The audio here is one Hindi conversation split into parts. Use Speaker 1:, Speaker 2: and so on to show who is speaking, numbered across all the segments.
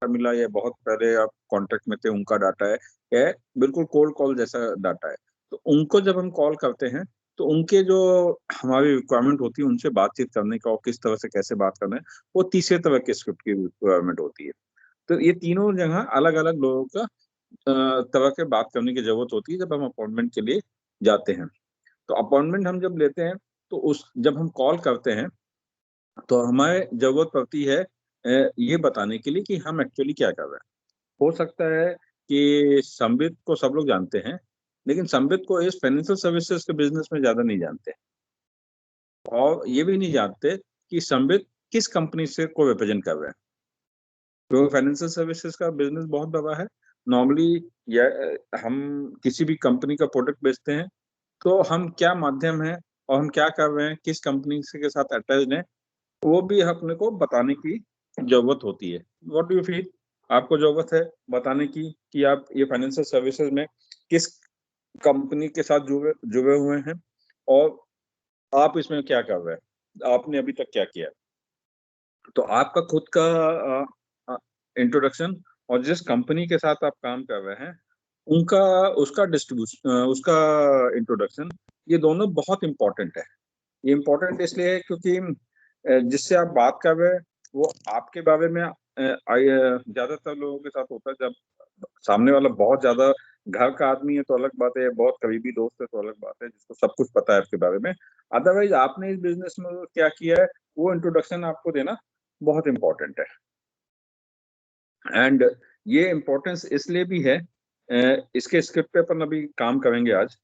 Speaker 1: मिला या बहुत पहले आप कॉन्टेक्ट में थे उनका डाटा है, या बिल्कुल कोल्ड कॉल जैसा डाटा है। तो उनको जब हम कॉल करते हैं, तो उनके जो हमारी रिक्वायरमेंट होती है उनसे बातचीत करने का और किस तरह से कैसे बात करना है, वो तीसरे तरह के स्क्रिप्ट की रिक्वायरमेंट होती है। तो ये तीनों जगह अलग-अलग लोगों का तरह के बात करने की ज़रूरत होती है जब हम अपॉइंटमेंट के लिए जाते हैं। तो अपॉइंटमेंट हम जब लेते हैं, तो जब हम कॉल करते हैं, तो हमें ज़रूरत पड़ती है ये बताने के लिए कि हम एक्चुअली क्या कर रहे हैं। हो सकता है कि संबित को सब लोग जानते हैं, लेकिन संबित को इस फाइनेंशियल सर्विसेज़ के बिज़नेस में ज़्यादा नहीं जानते और ये भी नहीं जानते कि संबित किस कंपनी से को रिप्रेज़ेंट कर रहा है। तो फाइनेंशियल सर्विसेज़ का बिज़नेस बहुत बड़ा है। नॉर्मली हम किसी भी कंपनी का प्रोडक्ट बेचते हैं, तो हम क्या माध्यम हैं और हम क्या कर रहे हैं, किस कंपनी से के साथ अटैच्ड हैं, वो भी अपने को बताने की ज़रूरत होती है। What do you feel? आपको ज़रूरत है बताने की कि आप ये फाइनेंशियल सर्विसेज़ में किस कंपनी के साथ जुड़े जुड़े हुए हैं और आप इसमें क्या कर रहे हैं? आपने अभी तक क्या किया है? तो आपका खुद का इंट्रोडक्शन और जिस कंपनी के साथ आप काम कर रहे हैं, उनका उसका इंट्रोडक्शन, ये दोनों बहुत इम्पोर्टेंट है। ये इम्पोर्टेंट इसलिए है क्योंकि जिससे आप बात कर रहे हैं, वो आपके बारे में ज़्यादातर लोगों के साथ होता है जब सामने वाला बहुत ज़्यादा घर का आदमी है तो अलग बात है, बहुत करीबी दोस्त है तो अलग बात है, जिसको सब कुछ पता है आपके बारे में। अदरवाइज़ आपने इस बिज़नेस में क्या किया है, वो इंट्रोडक्शन आपको देना बहुत इम्पोर्टेंट है। एंड ये इम्पोर्टेंस इसलिए भी है इसके स्क्रिप्ट पे अपन अभी काम करेंगे आज।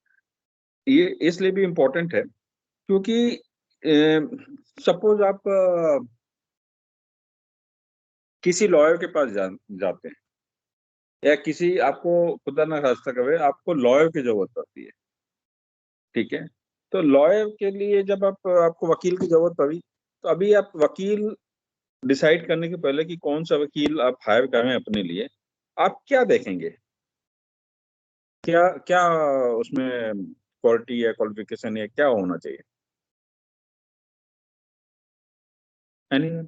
Speaker 1: ये इसलिए भी इम्पोर्टेंट है क्योंकि सपोज़ आप किसी लॉयर के पास जाते हैं या किसी आपको खुदा ना खास्ता कहे आपको लॉयर की ज़रूरत पड़ती है, ठीक है? तो लॉयर के लिए जब आपको वकील की ज़रूरत पड़ी, तो अभी आप वकील डिसाइड करने के पहले कि कौन-सा वकील आप हायर कर रहे हैं अपने लिए, आप क्या देखेंगे? क्या क्या उसमें क्वालिटी या क्वालिफ़िकेशन या क्या होना चाहिए? एनीवन?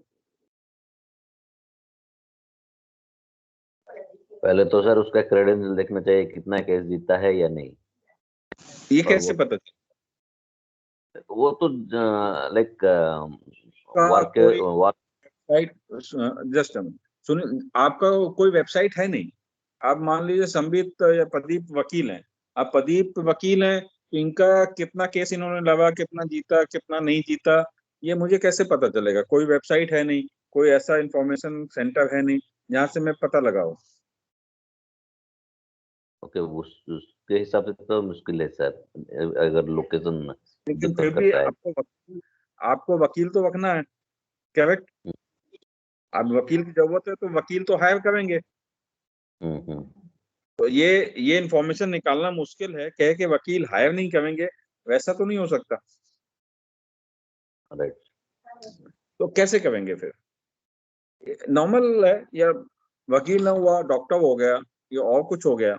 Speaker 2: पहले तो सर उसका क्रेडेंशियल देखना चाहिए, कितना केस जीता है या नहीं।
Speaker 1: ये
Speaker 2: और
Speaker 1: कैसे पता
Speaker 2: वो तो लाइक
Speaker 1: चलेगा?
Speaker 2: वर्क
Speaker 1: कोई
Speaker 2: work
Speaker 1: website just a minute सुनिए, आपका कोई वेबसाइट है नहीं। आप मान लीजिए संबित या प्रदीप वकील हैं। आप प्रदीप वकील हैं, तो इनका कितना केस इन्होंने लड़ा, कितना जीता, कितना नहीं जीता, ये मुझे कैसे पता चलेगा? कोई वेबसाइट है नहीं, कोई ऐसा इन्फॉर्मेशन सेंटर है नहीं, जहाँ से मैं पता लगाऊँ।
Speaker 2: ओके, उसके हिसाब से तो मुश्किल है सर, अगर लोकेशन
Speaker 1: लेकिन
Speaker 2: डिफर
Speaker 1: फिर भी
Speaker 2: करता है।
Speaker 1: आपको वकील तो रखना है, करेक्ट? अब वकील की ज़रूरत है, तो वकील तो हायर करेंगे।
Speaker 2: हम्म।
Speaker 1: तो ये इन्फॉर्मेशन निकालना मुश्किल है, कह के वकील हायर नहीं करेंगे, वैसा तो नहीं हो सकता।
Speaker 2: राइट।
Speaker 1: तो कैसे करेंगे फिर? नॉर्मल है या वकील ना हुआ, डॉक्टर हो गया या और कुछ हो गया,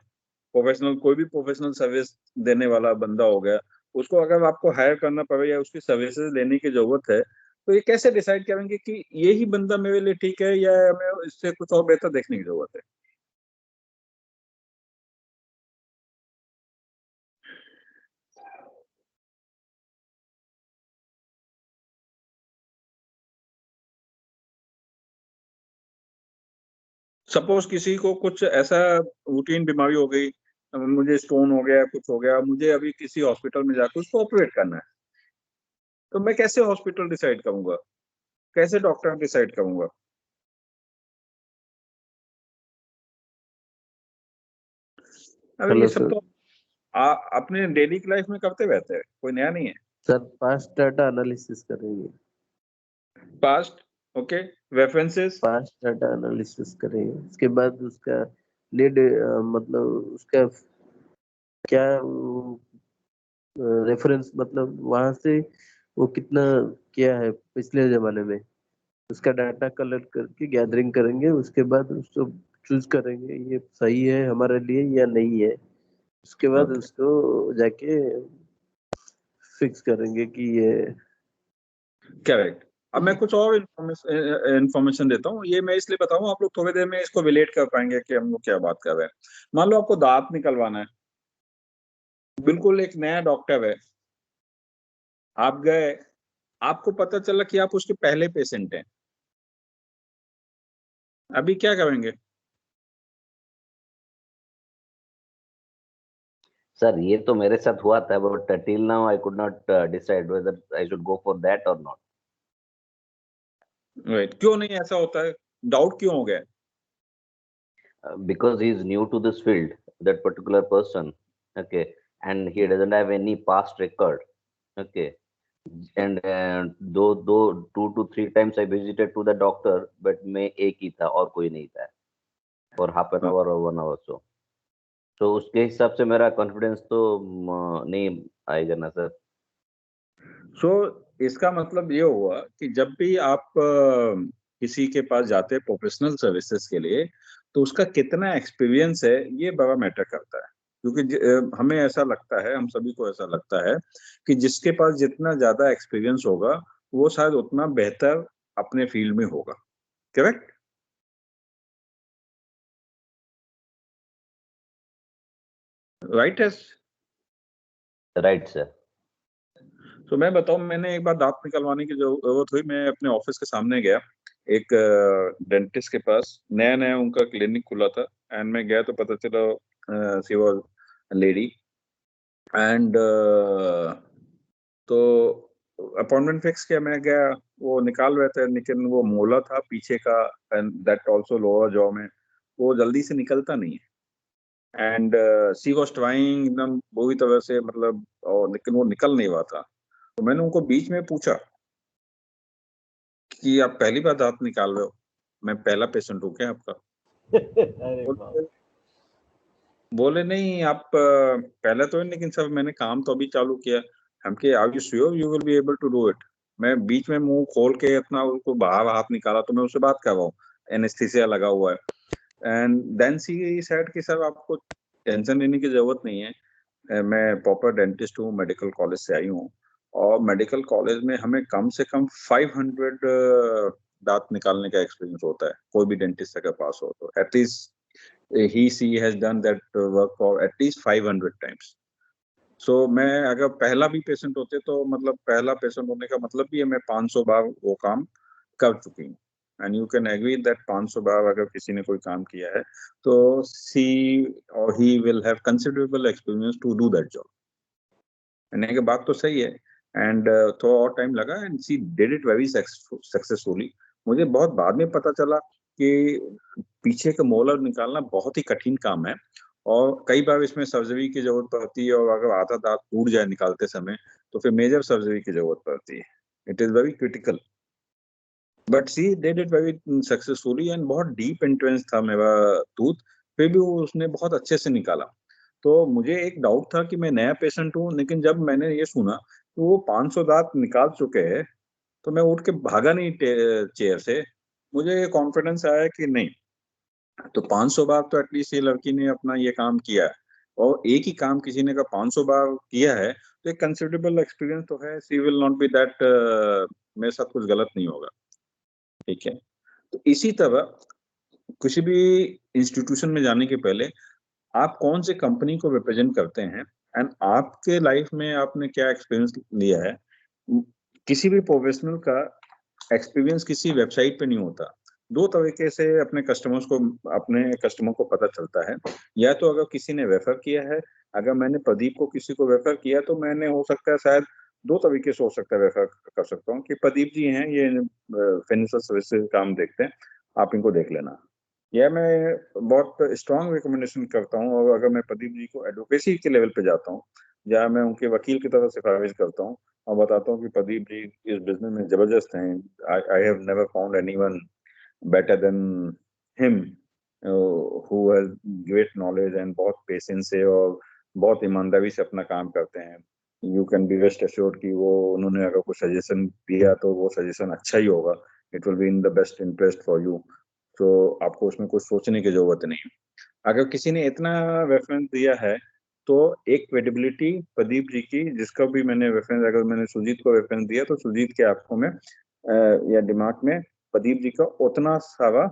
Speaker 1: प्रोफेशनल कोई भी प्रोफेशनल सर्विस देने वाला बंदा हो गया, उसको अगर आपको हायर करना पड़े या उसकी सर्विसेज लेने की ज़रूरत है, तो ये कैसे डिसाइड करेंगे कि ये ही बंदा मेरे लिए ठीक है या हमें इससे कुछ और बेहतर देखने की ज़रूरत है? सपोज़ किसी को कुछ ऐसा रूटीन बीमारी हो गई, मुझे स्टोन हो गया, कुछ हो गया, मुझे अभी किसी हॉस्पिटल में जाके उसको ऑपरेट करना है, तो मैं कैसे हॉस्पिटल डिसाइड करूँगा? कैसे डॉक्टर डिसाइड करूँगा? अरे ये
Speaker 3: हेलो
Speaker 1: सब
Speaker 3: सर।
Speaker 1: तो अपने डेली की लाइफ में करते रहते हैं, कोई नया नहीं है।
Speaker 3: सर पास्ट डाटा एनालिसिस करेंगे।
Speaker 1: Past, okay, references,
Speaker 3: past data analysis करेंगे, उसके बाद उसका लीड मतलब उसका क्या रेफरेंस, मतलब वहां से वो कितना किया है पिछले जमाने में, उसका डाटा कलेक्ट करके गैदरिंग करेंगे। उसके बाद उसको चूज करेंगे ये सही है हमारे लिए या नहीं है। उसके बाद
Speaker 1: ओके,
Speaker 3: उसको जाके फिक्स करेंगे कि ये
Speaker 1: करेक्ट। अब मैं कुछ और इन्फॉर्मेशन देता हूँ, ये मैं इसलिए बताऊँ आप लोग थोड़ी देर में इसको रिलेट कर पाएंगे कि हम लोग क्या बात कर रहे हैं। मान लो आपको दांत निकलवाना है, बिल्कुल एक नया डॉक्टर है, आप गए, आपको पता चला कि आप उसके पहले पेशेंट हैं, अभी क्या करेंगे?
Speaker 2: सर ये तो मेरे साथ हुआ था, but till now I could not decide whether I should go for that और नॉट।
Speaker 1: राइट, क्यों नहीं ऐसा होता है, डाउट क्यों हो गया?
Speaker 2: Because he is new to this field, that particular person, okay, and he doesn't have any past record, okay, and though 2 to 3 times I visited to the doctor, but मैं एक ही था और कोई नहीं था for half an hour or 1 hour so. तो उसके हिसाब से मेरा कॉन्फिडेंस तो नहीं आएगा ना सर।
Speaker 1: सो इसका मतलब ये हुआ कि जब भी आप किसी के पास जाते हैं प्रोफेशनल सर्विसेज के लिए, तो उसका कितना एक्सपीरियंस है ये बड़ा मैटर करता है, क्योंकि हमें ऐसा लगता है, हम सभी को ऐसा लगता है कि जिसके पास जितना ज्यादा एक्सपीरियंस होगा वो शायद उतना बेहतर अपने फील्ड में होगा। करेक्ट? राइट है।
Speaker 2: Right sir.
Speaker 1: तो मैं बताऊं, मैंने एक बार दांत निकलवाने की जरूरत हुई, मैं अपने ऑफिस के सामने गया, एक डेंटिस्ट के पास, नया नया उनका क्लिनिक खुला था, एंड मैं गया तो पता चला शी वाज लेडी, एंड तो अपॉइंटमेंट फिक्स किया, मैं गया, वो निकाल रहे थे, लेकिन वो मोला था पीछे का, and that also lower jaw में, वो जल्दी से निकलता नहीं है, एंड शी वाज ट्राइंग एकदम पूरी तरह से, मतलब, और लेकिन वो निकल नहीं रहा था। तो मैंने उनको बीच में पूछा कि आप पहली बार दांत निकाल रहे हो, मैं पहला पेशेंट हूँ क्या आपका?
Speaker 2: अरे बाप।
Speaker 1: बोले बोले नहीं आप पहले तो नहीं, लेकिन सर मैंने काम तो अभी चालू किया। हम के are you sure you will be able to do it? मैं बीच में मुंह खोल के इतना उसको बाहर हाथ निकाला, तो मैं उससे बात कर रहा हूँ, एनेस्थीसिया लगा हुआ है, एंड देन सी सेड कि सर आपको टेंशन लेने की जरूरत नहीं है, मैं प्रॉपर डेंटिस्ट हूँ, मेडिकल कॉलेज से आई हूँ, और मेडिकल कॉलेज में हमें कम से कम 500 दांत निकालने का एक्सपीरियंस होता है, कोई भी डेंटिस्ट अगर पास हो तो at least he she has done that work for at least 500 times. So मैं अगर पहला भी पेशेंट होते तो मतलब पहला पेशेंट होने का मतलब भी है मैं 500 बार वो काम कर चुकी हूँ, and you can agree that 500 बार अगर किसी ने कोई काम किया है तो सी और he will have considerable experience to do that job. कहने की बात तो सही है, एंड थोड़ा और टाइम लगा, and she did it very successfully. मुझे बहुत बाद में पता चला कि पीछे का मोलर निकालना बहुत ही कठिन काम है, और कई बार इसमें सर्जरी की जरूरत पड़ती है, और अगर आधा दांत टूट जाए निकालते समय तो फिर मेजर सर्जरी की जरूरत पड़ती है। It is very critical, but she did it very successfully, and बहुत डीप एंट्रेंस था मेरा टूथ, फिर भी वो उसने बहुत अच्छे से निकाला। तो मुझे एक डाउट था कि मैं नया पेशेंट हूँ, लेकिन जब मैंने ये सुना कि वो 500 दांत निकाल चुके हैं, तो मैं उठ के भागा नहीं चेयर से, मुझे ये कॉन्फिडेंस आया कि नहीं, तो 500 बार तो एटलीस्ट ये लड़की ने अपना ये काम किया है, और एक ही काम किसी ने का 500 बार किया है, तो एक कंसिडरेबल एक्सपीरियंस तो है, सी विल नॉट बी दैट मेरे साथ कुछ गलत नहीं होगा। ठीक है, तो इसी तरह किसी भी इंस्टीट्यूशन में जाने के पहले आप कौन से कंपनी को रिप्रेजेंट करते हैं, एंड आपके लाइफ में आपने क्या एक्सपीरियंस लिया है। किसी भी प्रोफेशनल का एक्सपीरियंस किसी वेबसाइट पे नहीं होता। दो तरीके से अपने कस्टमर को पता चलता है, या तो अगर किसी ने रेफर किया है, अगर मैंने प्रदीप को किसी को रेफर किया तो मैंने हो सकता है शायद दो तरीके से हो सकता है रेफर कर सकता हूँ कि प्रदीप जी हैं, ये फाइनेंशियल सर्विसेज काम देखते हैं, आप इनको देख लेना। यह मैं बहुत स्ट्रांग रिकमेंडेशन करता हूँ, और अगर मैं प्रदीप जी को एडवोकेसी के लेवल पे जाता हूँ, जहाँ मैं उनके वकील की तरफ सिफारिश करता हूँ और बताता हूँ कि प्रदीप जी इस बिजनेस में जबरदस्त हैं, I have never found anyone better than him, who has great knowledge and बहुत पेशेंस है और बहुत ईमानदारी से अपना काम करते हैं। You can be rest assured कि वो उन्होंने अगर कोई सजेशन दिया तो वो सजेशन अच्छा ही होगा, it will be in the best interest for you. तो आपको उसमें कुछ सोचने की जरूरत नहीं है। अगर किसी ने इतना रेफरेंस दिया है तो एक क्रेडिबिलिटी प्रदीप जी की, जिसका भी मैंने रेफरेंस, अगर मैंने सुजीत को रेफरेंस दिया तो सुजीत के आंखों में या दिमाग में प्रदीप जी का उतना सारा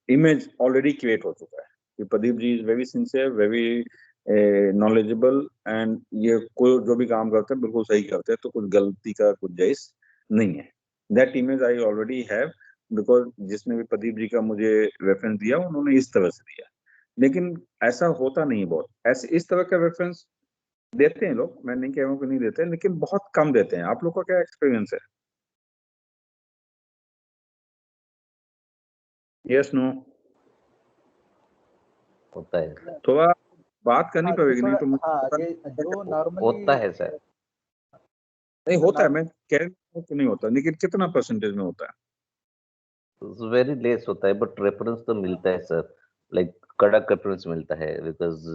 Speaker 1: इमेज ऑलरेडी क्रिएट हो चुका है कि Pradeep ji is very sincere, very knowledgeable, and ये कोई जो भी काम करते हैं बिल्कुल सही करते हैं, तो कुछ गलती का कुछ जायज नहीं है। That image I already have, because जिसने भी प्रदीप जी का मुझे रेफरेंस दिया उन्होंने इस तरह से दिया। लेकिन ऐसा होता नहीं, बहुत ऐसे इस तरह का रेफरेंस देते हैं लोग, मैं नहीं कह रहा हूँ कि नहीं देते, लेकिन बहुत कम देते हैं। आप लोग का क्या एक्सपीरियंस है? Yes no?
Speaker 2: होता है,
Speaker 1: थोड़ा बात करनी
Speaker 4: हाँ,
Speaker 1: पड़ेगी, नहीं तो मुझे
Speaker 4: हाँ,
Speaker 1: पता
Speaker 4: ये जो
Speaker 2: होता
Speaker 4: नॉर्मली
Speaker 2: है सर।
Speaker 1: नहीं होता है। मैं कह रहा हूँ कि नहीं होता, लेकिन कितना परसेंटेज में होता है?
Speaker 2: वेरी लेस होता है, बट रेफरेंस तो मिलता है सर, लाइक कड़क रेफरेंस मिलता है, because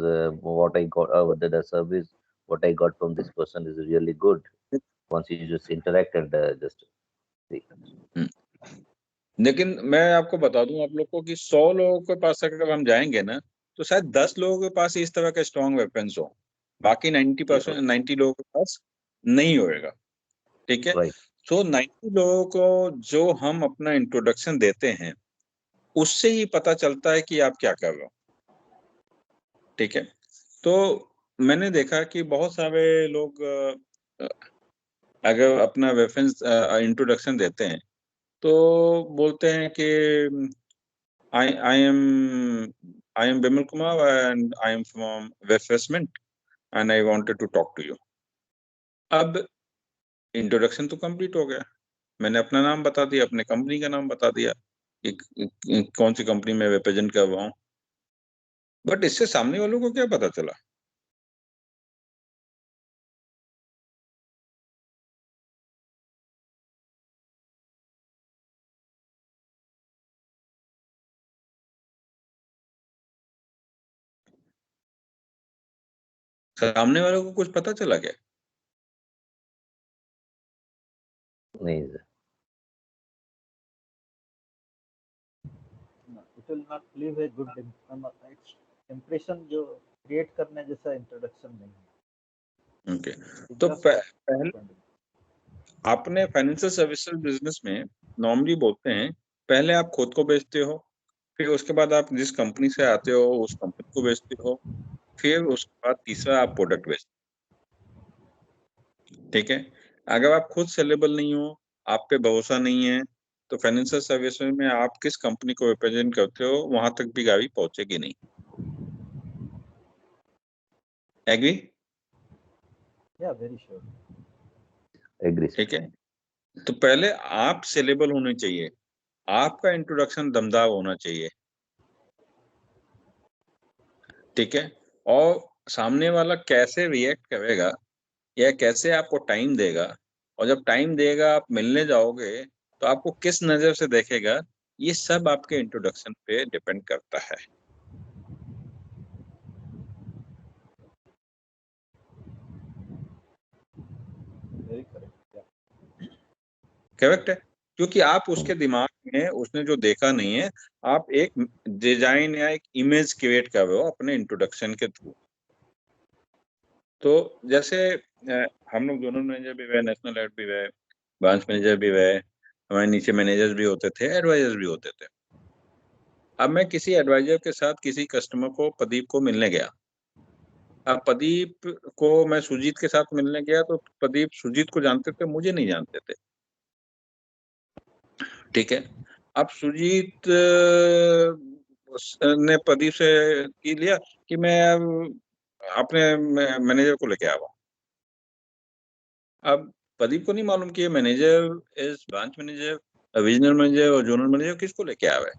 Speaker 2: what I got the service what I got from this person is really good once you just interact and just see.
Speaker 1: लेकिन मैं आपको बता दूं आप लोग को कि 100 लोगों के पास अगर हम जाएंगे ना, तो शायद 10 लोगों के पास इस तरह का स्ट्रॉन्ग वेपन्स हो, बाकी 90 लोगों के पास नहीं होएगा। ठीक है,
Speaker 2: Right.
Speaker 1: तो 90 लोगों को जो हम अपना इंट्रोडक्शन देते हैं उससे ही पता चलता है कि आप क्या कर रहे हो। ठीक है, तो मैंने देखा कि बहुत सारे लोग अगर अपना रेफरेंस इंट्रोडक्शन देते हैं तो बोलते हैं कि I am Bimal Kumar and I am from refreshment and I wanted to talk to you. अब इंट्रोडक्शन तो कंप्लीट हो गया, मैंने अपना नाम बता दिया, अपने कंपनी का नाम बता दिया कि कौन सी कंपनी में रिप्रेजेंट कर रहा हूँ, बट इससे सामने वालों को क्या पता चला? सामने वालों को कुछ पता चला क्या?
Speaker 2: नहीं sir,
Speaker 4: it will not leave a good impression, जो क्रिएट करने जैसा इंट्रोडक्शन नहीं है।
Speaker 1: ओके, तो पहले आपने फाइनेंशियल सर्विसेज बिजनेस में नॉर्मली बोलते हैं पहले आप खुद को बेचते हो, फिर उसके बाद आप जिस कंपनी से आते हो उस कंपनी को बेचते हो, फिर उसके बाद तीसरा आप प्रोडक्ट बेचते हो। ठीक है, अगर आप खुद सेलेबल नहीं हो, आप पे भरोसा नहीं है, तो फाइनेंशियल सर्विसेज में आप किस कंपनी को रिप्रेजेंट करते हो वहां तक भी गाड़ी पहुंचेगी नहीं। एग्री?
Speaker 4: या वेरी श्योर।
Speaker 2: एग्री।
Speaker 1: ठीक है, तो पहले आप सेलेबल होने चाहिए, आपका इंट्रोडक्शन दमदार होना चाहिए। ठीक है, और सामने वाला कैसे रिएक्ट करेगा या कैसे आपको टाइम देगा, और जब टाइम देगा आप मिलने जाओगे तो आपको किस नजर से देखेगा, ये सब आपके इंट्रोडक्शन पे डिपेंड करता है।
Speaker 4: Very correct.
Speaker 1: करेक्ट है, क्योंकि आप उसके दिमाग में उसने जो देखा नहीं है, आप एक डिजाइन या एक इमेज क्रिएट कर रहे हो अपने इंट्रोडक्शन के थ्रू। तो जैसे हम लोग जोनल मैनेजर भी रहे, नेशनल हेड भी रहे, ब्रांच मैनेजर भी रहे, हमारे नीचे मैनेजर्स भी होते थे, एडवाइजर्स भी होते थे। अब मैं किसी एडवाइजर के साथ किसी कस्टमर को, प्रदीप को मिलने गया। अब प्रदीप को मैं सुजीत के साथ मिलने गया तो प्रदीप सुजीत को जानते थे, मुझे नहीं जानते थे। ठीक है, अब सुजीत ने प्रदीप से की लिया कि मैं अपने मैनेजर को लेके आया। अब प्रदीप को नहीं मालूम कि ये manager is branch manager, regional manager और जोनल मैनेजर किसको लेके आया है।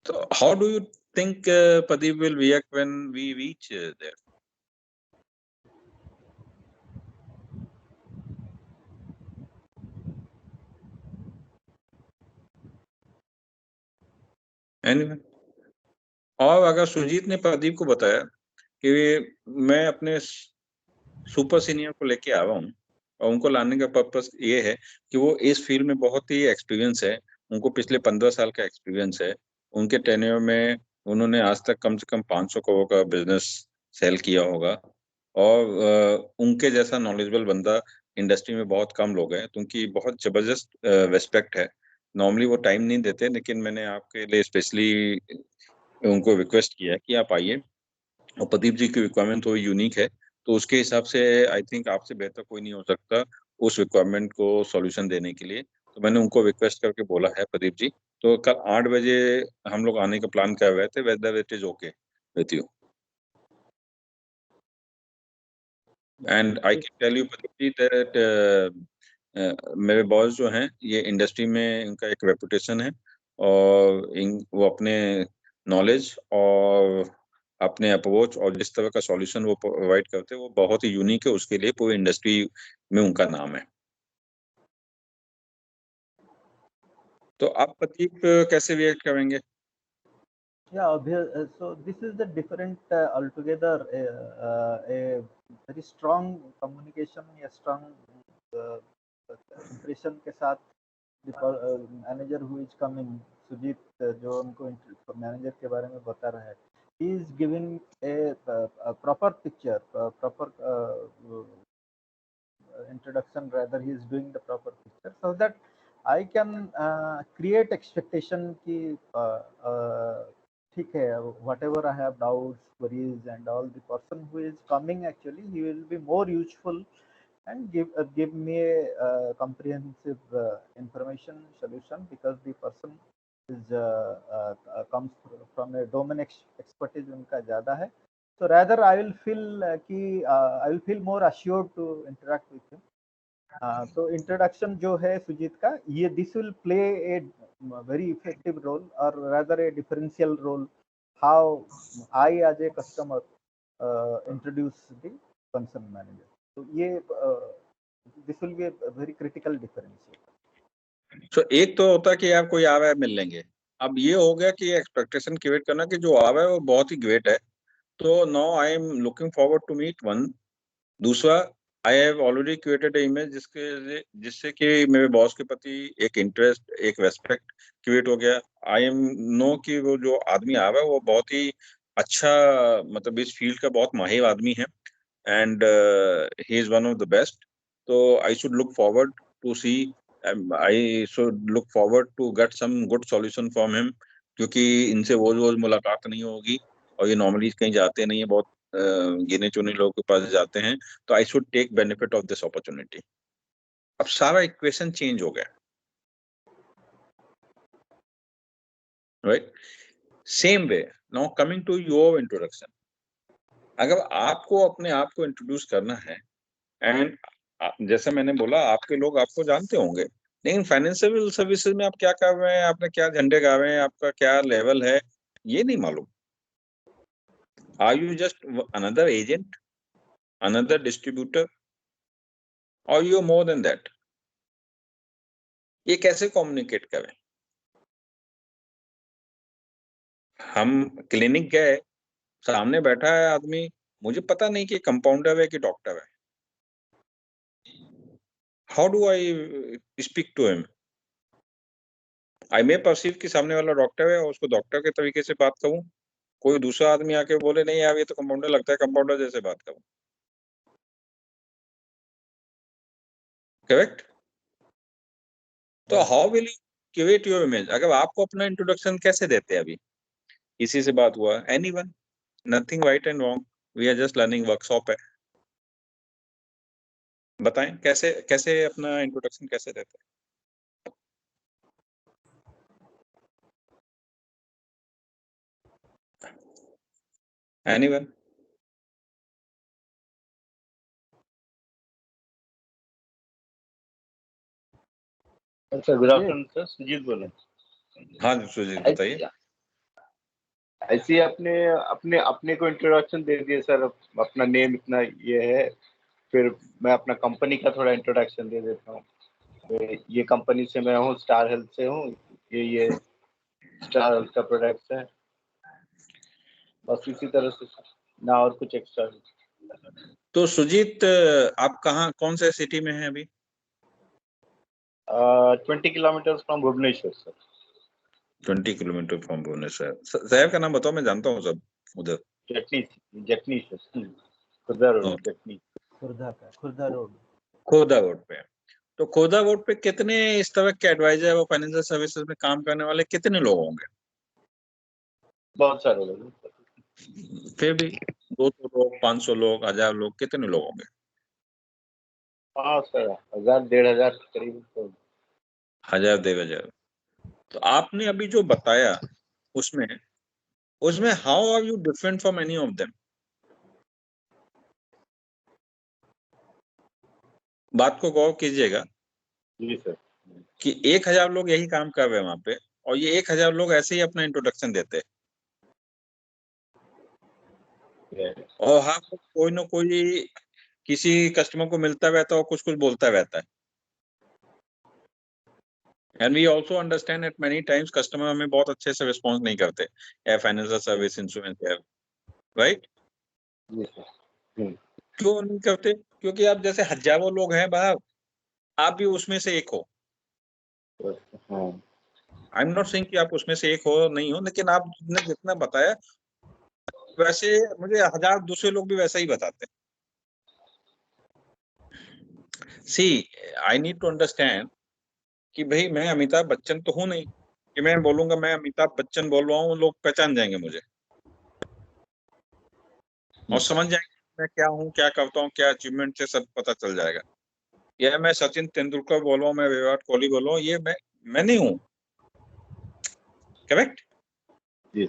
Speaker 1: तो how do you think Pradeep will react when we reach there? Anyway, और अगर सुजीत ने प्रदीप को बताया कि मैं अपने सुपर सीनियर को लेके आ रहा हूँ और उनको लाने का पर्पस ये है कि वो इस फील्ड में बहुत ही एक्सपीरियंस है, उनको पिछले 15 साल का एक्सपीरियंस है, उनके टेन्योर में उन्होंने आज तक कम से कम 500 करोड़ का बिजनेस सेल किया होगा, और उनके जैसा नॉलेजेबल बंदा इंडस्ट्री में बहुत कम लोग हैं, तो उनकी बहुत जबरदस्त रेस्पेक्ट है। नॉर्मली वो टाइम नहीं देते, लेकिन मैंने आपके लिए स्पेशली उनको रिक्वेस्ट किया है कि आप आइए, और प्रदीप जी की रिक्वायरमेंट थोड़ी यूनिक है, तो उसके हिसाब से आई थिंक आपसे बेहतर कोई नहीं हो सकता उस रिक्वायरमेंट को सॉल्यूशन देने के लिए। तो मैंने उनको रिक्वेस्ट करके बोला है प्रदीप जी, तो कल 8 बजे हम लोग आने का प्लान कर रहे थे, whether it is okay with you. And I can tell you Pradeep ji that मेरे बॉस जो हैं ये इंडस्ट्री में इनका एक रेपुटेशन है, और वो अपने नॉलेज और अपने अप्रोच और जिस तरह का सॉल्यूशन वो प्रोवाइड करते हैं वो बहुत ही यूनिक है, उसके लिए पूरी इंडस्ट्री में उनका नाम है। तो आप प्रदीप कैसे रिएक्ट करेंगे?
Speaker 4: Yeah, so this is the different altogether a very strong communication, a strong uh, impression के साथ the manager who is coming, Sujit जो उनको मैनेजर के बारे में बता रहा है, he is giving a proper picture, proper introduction, rather he is doing the proper picture, so that I can create expectation ki ठीक है, whatever I have doubts, queries and all, the person who is coming actually he will be more useful and give me a comprehensive information solution, because the person is comes from a domain expertise उनका ज़्यादा है, so rather I will feel I will feel more assured to interact with him. तो इंट्रोडक्शन जो है सुजीत का, ये this will play a very effective role, और rather a differential role how I as a customer introduce the concern manager. तो ये this will be a very critical differentiator.
Speaker 1: तो एक तो होता है कि आप कोई आ रहा है मिल लेंगे, अब ये हो गया कि एक्सपेक्टेशन क्रिएट करना कि जो आ रहा है वो बहुत ही ग्रेट है, तो now I am looking forward to meet one. दूसरा, I have already created a image जिससे कि मेरे बॉस के प्रति एक इंटरेस्ट, एक रेस्पेक्ट क्रिएट हो गया। आई एम नो कि वो जो आदमी आ रहा है वो बहुत ही अच्छा, मतलब इस फील्ड का बहुत माहिर आदमी है, and he is one of the best. तो I should look forward to see, I should look forward to get some good solution from him, क्योंकि इनसे रोज मुलाकात नहीं होगी, और ये नॉर्मली कहीं जाते नहीं है, बहुत गिने चुने लोगों के पास जाते हैं, तो I should take benefit of this opportunity. अब सारा इक्वेशन चेंज हो गया, right? Same way, now coming to your introduction, अगर आपको अपने आप को इंट्रोड्यूस करना है, एंड जैसे मैंने बोला आपके लोग आपको जानते होंगे, लेकिन फाइनेंशियल सर्विसेज में आप क्या कर रहे हैं, आपने क्या झंडे गा रहे हैं, आपका क्या लेवल है, ये नहीं मालूम। Are you just another agent, another distributor, और यू मोर देन दैट? ये कैसे कम्युनिकेट करें? हम क्लिनिक गए, सामने बैठा है आदमी, मुझे पता नहीं कि कंपाउंडर है कि डॉक्टर है, how do I speak to him? I may perceive कि सामने वाला डॉक्टर है और उसको डॉक्टर के तरीके से बात करूं, कोई दूसरा आदमी आके बोले नहीं यार ये तो कंपाउंडर लगता है, कंपाउंडर जैसे बात करूं, करेक्ट? तो how will you create your image? अगर आपको अपना इंट्रोडक्शन कैसे देते हैं? अभी किसी से बात हुआ, anyone, nothing right and wrong, we are just learning, workshop है, बताएं कैसे कैसे अपना इंट्रोडक्शन कैसे देते हैं? Anyone?
Speaker 5: Sir good afternoon sir, Sujit बोल रहे हैं।
Speaker 1: हाँ सुजीत बताइए।
Speaker 5: ऐसे अपने अपने अपने को इंट्रोडक्शन दे दिए सर, अपना नेम इतना ये है, फिर मैं अपना कंपनी का थोड़ा इंट्रोडक्शन दे देता हूँ। ये कंपनी से मैं हूँ, स्टार हेल्थ से हूँ, ये स्टार हेल्थ का प्रोडक्ट है, बस इसी तरह से ना और कुछ एक्स्ट्रा।
Speaker 1: तो सुजीत आप कहाँ, कौन से सिटी में हैं अभी?
Speaker 5: 20 kilometre from Bhubaneswar sir.
Speaker 1: 20 kilometre from Bhubaneswar. शहर का नाम बताओ, मैं जानता हूँ सब उधर।
Speaker 5: Jatni sir. Khurda road Katni.
Speaker 4: Khurda road.
Speaker 1: Khurda road पे। तो खोदा रोड पे कितने इस तरह के एडवाइजर और फाइनेंशियल सर्विसेज में काम करने वाले कितने लोग होंगे?
Speaker 5: बहुत सारे लोग।
Speaker 1: फिर भी 200 लोग, 500 लोग, 1000 लोग, कितने लोग होंगे?
Speaker 5: हाँ सर, 1000-1500 के करीब तो।
Speaker 1: 1000 1500। तो आपने अभी जो बताया उसमें how are you different from any of them? बात को गौर कीजिएगा
Speaker 5: जी सर।
Speaker 1: कि 1000 लोग यही काम कर रहे हैं वहां पे, और ये 1000 लोग ऐसे ही अपना इंट्रोडक्शन देते हैं, और हाँ कोई ना कोई किसी कस्टमर को मिलता रहता है और कुछ कुछ बोलता रहता है। And we also understand at many times customer हमें बहुत अच्छे से रिस्पॉन्स नहीं करते, फाइनेंशियल सर्विस, इंश्योरेंस, राइट?
Speaker 5: जी सर।
Speaker 1: क्यों नहीं करते? क्योंकि आप जैसे हजारों लोग हैं बाहर, आप भी उसमें से एक हो।
Speaker 5: हाँ।
Speaker 1: आई एम नॉट सेइंग कि आप उसमें से एक हो नहीं हो, लेकिन आपने जितना बताया वैसे मुझे 1000 दूसरे लोग भी वैसा ही बताते हैं। सी आई नीड टू अंडरस्टैंड कि भाई मैं अमिताभ बच्चन तो हूं नहीं कि मैं बोलूंगा मैं अमिताभ बच्चन बोल रहा हूँ, लोग पहचान जाएंगे मुझे और समझ जाएंगे मैं क्या हूँ, क्या करता हूँ, क्या अचीवमेंट है, सब पता चल जाएगा। या मैं सचिन तेंदुलकर बोल रहा हूँ, मैं विराट कोहली बोल रहा हूँ, ये मैं नहीं हूँ। करेक्ट?
Speaker 5: जी।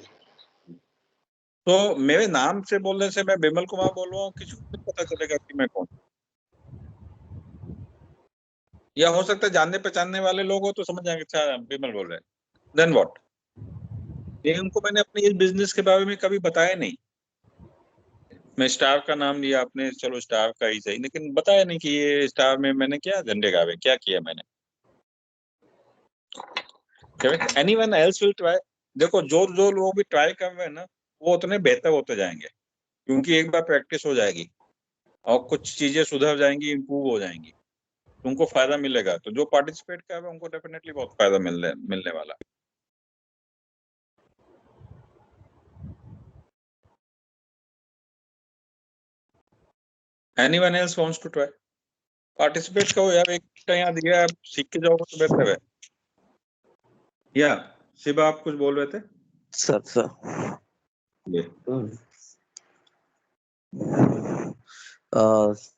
Speaker 1: तो मेरे नाम से बोलने से मैं बिमल कुमार बोल रहा हूँ, किसी को नहीं पता चलेगा कि मैं कौन। या हो सकता है जानने पहचानने वाले लोग हो तो समझ जाएंगे अच्छा बिमल बोल रहे हैं, देन व्हाट। ये उनको मैंने अपने इस बिजनेस के बारे में कभी बताया नहीं। मैं स्टार का नाम लिया आपने, चलो स्टार का ही सही, लेकिन बताया नहीं कि ये स्टार में मैंने क्या झंडे गावे, क्या किया मैंने। Correct? Anyone else will try. देखो जो जो लोग भी ट्राई कर रहे हैं ना, वो उतने बेहतर होते जाएंगे, क्योंकि एक बार प्रैक्टिस हो जाएगी और कुछ चीजें सुधर जाएंगी, इंप्रूव हो जाएंगी, तुमको फायदा मिलेगा। तो जो पार्टिसिपेट कर रहे हैं उनको डेफिनेटली बहुत फायदा मिलने वाला। Anyone else wants to try? Participate करो यार, एक घंटा यहाँ दिया, आप सीख के जाओगे तो बेहतर है। या शिवा आप कुछ बोल रहे थे?
Speaker 3: सर
Speaker 1: ये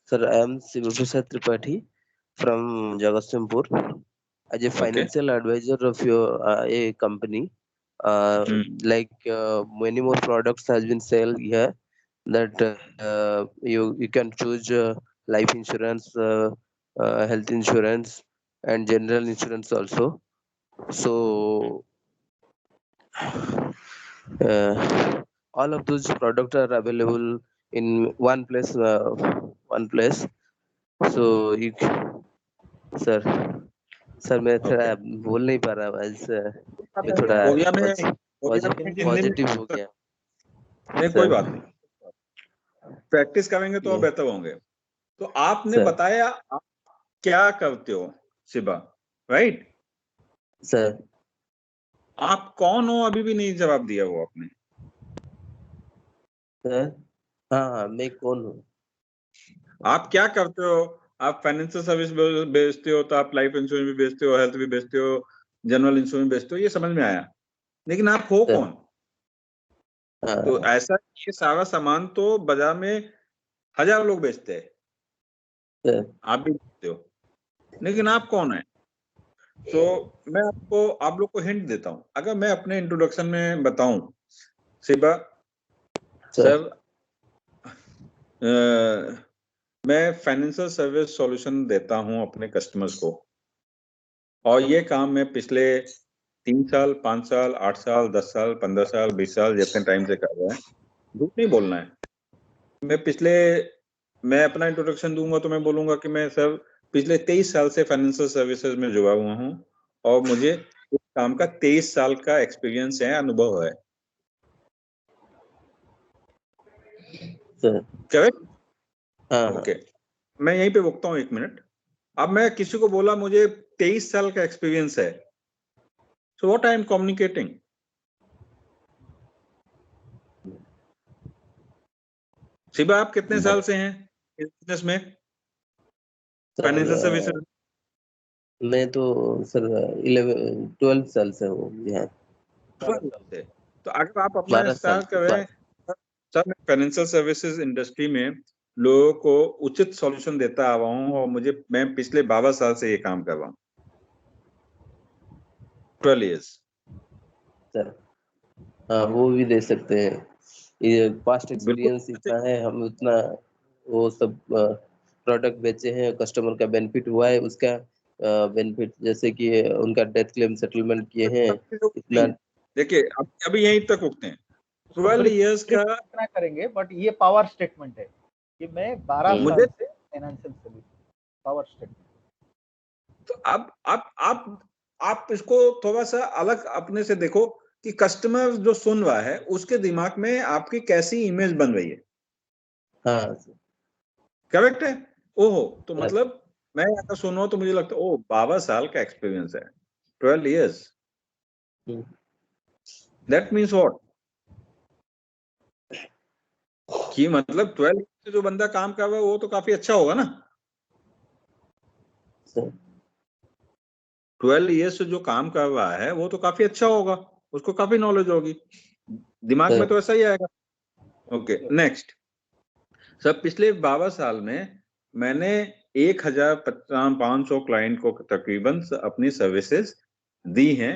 Speaker 3: sir, I am Sivaprasad Tripathi from Jagatsinghpur as a financial advisor of your a company. Many more products has been sold here that you can choose life insurance, health insurance, and general insurance also. So all of those products are available in one place. So you, sir मैं थोड़ा बोल नहीं पा रहा आज, मैं थोड़ा
Speaker 1: ओडिया में हिंदी में
Speaker 3: पॉजिटिव हो गया।
Speaker 1: नहीं, कोई बात नहीं, प्रैक्टिस करेंगे तो और बेहतर होंगे। तो आपने बताया आप क्या करते हो शिवा, राइट?
Speaker 3: सर
Speaker 1: आप कौन हो अभी भी नहीं जवाब दिया वो आपने।
Speaker 3: सर हाँ मैं कौन हूँ?
Speaker 1: आप क्या करते हो? आप फाइनेंशियल सर्विस बेचते हो तो आप लाइफ इंश्योरेंस भी बेचते हो, हेल्थ भी बेचते हो, जनरल इंश्योरेंस बेचते हो, ये समझ में आया, लेकिन आप हो कौन? तो ऐसा ये सारा सामान तो बाजार में 1000 लोग बेचते हैं, आप भी बेचते हो, लेकिन आप कौन है? तो मैं आप लोग को हिंट देता हूं। अगर मैं अपने इंट्रोडक्शन में बताऊं शिवा सर, मैं फाइनेंशियल सर्विस सॉल्यूशन देता हूं अपने कस्टमर्स को, और ये काम मैं पिछले 3 साल, 5 साल, 8 साल, 10 साल, 15 साल, 20 साल जितने टाइम से कर रहा है। झूठ नहीं बोलना है। मैं अपना इंट्रोडक्शन दूंगा तो मैं बोलूंगा कि मैं सर पिछले 23 साल से फाइनेंशियल सर्विसेज में जुड़ा हुआ हूँ, और मुझे इस काम का 23 साल का एक्सपीरियंस है, अनुभव है। करेक्ट? ओके, मैं यहीं पे रुकता हूँ 1 मिनट। अब मैं किसी को बोला मुझे 23 साल का एक्सपीरियंस है, so what I am communicating? Shiva, आप कितने साल से हैं इस बिजनेस में, फाइनेंशियल सर्विसेज?
Speaker 3: मैं तो सर 12 साल से हूँ यहाँ।
Speaker 1: 12 साल से। तो अगर आप अपना
Speaker 3: 12 साल
Speaker 1: स्टार्ट करें सर, मैं फाइनेंशियल सर्विसेज इंडस्ट्री में लोगों को उचित सॉल्यूशन देता आ रहा हूँ और मैं पिछले 12 साल से ये काम कर रहा हूँ। 12 years
Speaker 3: सर। हाँ, वो भी दे सकते हैं। ये पास्ट एक्सपीरियंस इतना है, हम उतना वो सब प्रोडक्ट बेचे हैं, कस्टमर का बेनिफिट हुआ है, उसका बेनिफिट जैसे कि उनका डेथ क्लेम सेटलमेंट किए हैं इतना।
Speaker 1: देखिए अभी यहीं तक रुकते हैं। 12 years का
Speaker 4: कितना करेंगे, बट ये पावर स्टेटमेंट है कि मैं 12 साल से फाइनेंशियल सर्विस पावर स्टेटमेंट।
Speaker 1: तो अब आप इसको थोड़ा सा अलग अपने से देखो कि कस्टमर जो सुन रहा है उसके दिमाग में आपकी कैसी इमेज बन रही है।
Speaker 3: हाँ
Speaker 1: करेक्ट है। ओहो, तो मतलब मैं अगर सुन रहा हूं तो मुझे लगता है 12 साल का एक्सपीरियंस है, 12 years, दैट मीन्स व्हाट, कि मतलब 12 years से जो बंदा काम कर रहा है वो तो काफी अच्छा होगा ना। 12 years से जो काम कर रहा है वो तो काफी अच्छा होगा, उसको काफी नॉलेज होगी, दिमाग में तो ऐसा ही आएगा। Okay, next. सर, पिछले 12 साल में मैंने 1500 क्लाइंट को तकरीबन अपनी सर्विसेज दी हैं।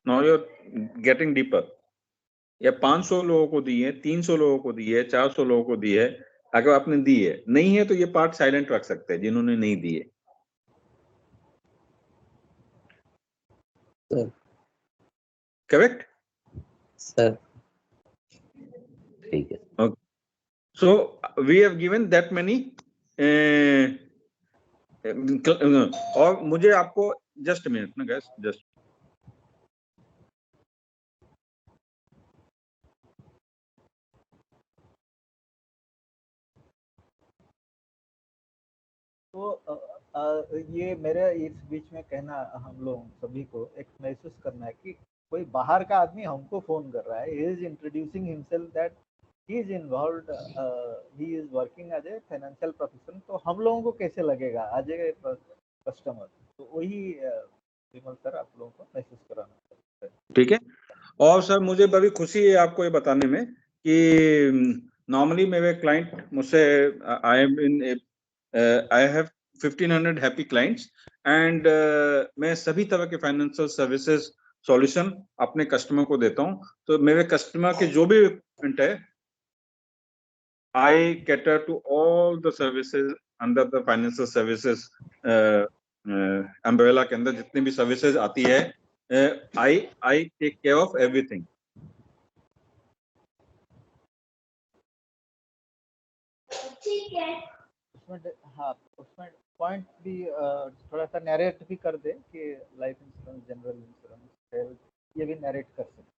Speaker 1: Now you are getting deeper. या 500 लोगों को दी है, 300 लोगों को दी है, 400 लोगों को दी है। अगर आपने दी है, नहीं है तो ये पार्ट साइलेंट रख सकते हैं जिन्होंने नहीं दी है। Correct
Speaker 3: sir?
Speaker 2: ठीक है।
Speaker 1: Okay. So we have given that many और मुझे आपको जस्ट मिनट ना गैस, जस्ट
Speaker 4: तो ये मेरे इस बीच में कहना, हम लोग सभी को एक महसूस करना है कि कोई बाहर का आदमी हमको फोन कर रहा है, he is introducing himself that he is involved, he is working as a financial profession, तो हम लोगों को कैसे लगेगा आज ए कस्टमर। तो वही विमल सर आप लोगों को महसूस कराना।
Speaker 1: ठीक है। और सर मुझे बड़ी खुशी है आपको ये बताने में कि नॉर्मली मेरे क्लाइंट मुझसे I have 1500 happy clients and मैं सभी तरह के फाइनेंशियल सर्विसेज सॉल्यूशन अपने कस्टमर को देता हूं। तो मेरे कस्टमर के जो भी रिक्वायरमेंट है, I cater to all the services under the financial services umbrella के अंदर जितनी भी सर्विसेज आती है, I take care of everything.
Speaker 4: हाँ, उसमें पॉइंट भी थोड़ा सा नैरेट भी कर दे कि life insurance, general insurance, health, ये भी नैरेट कर सकते।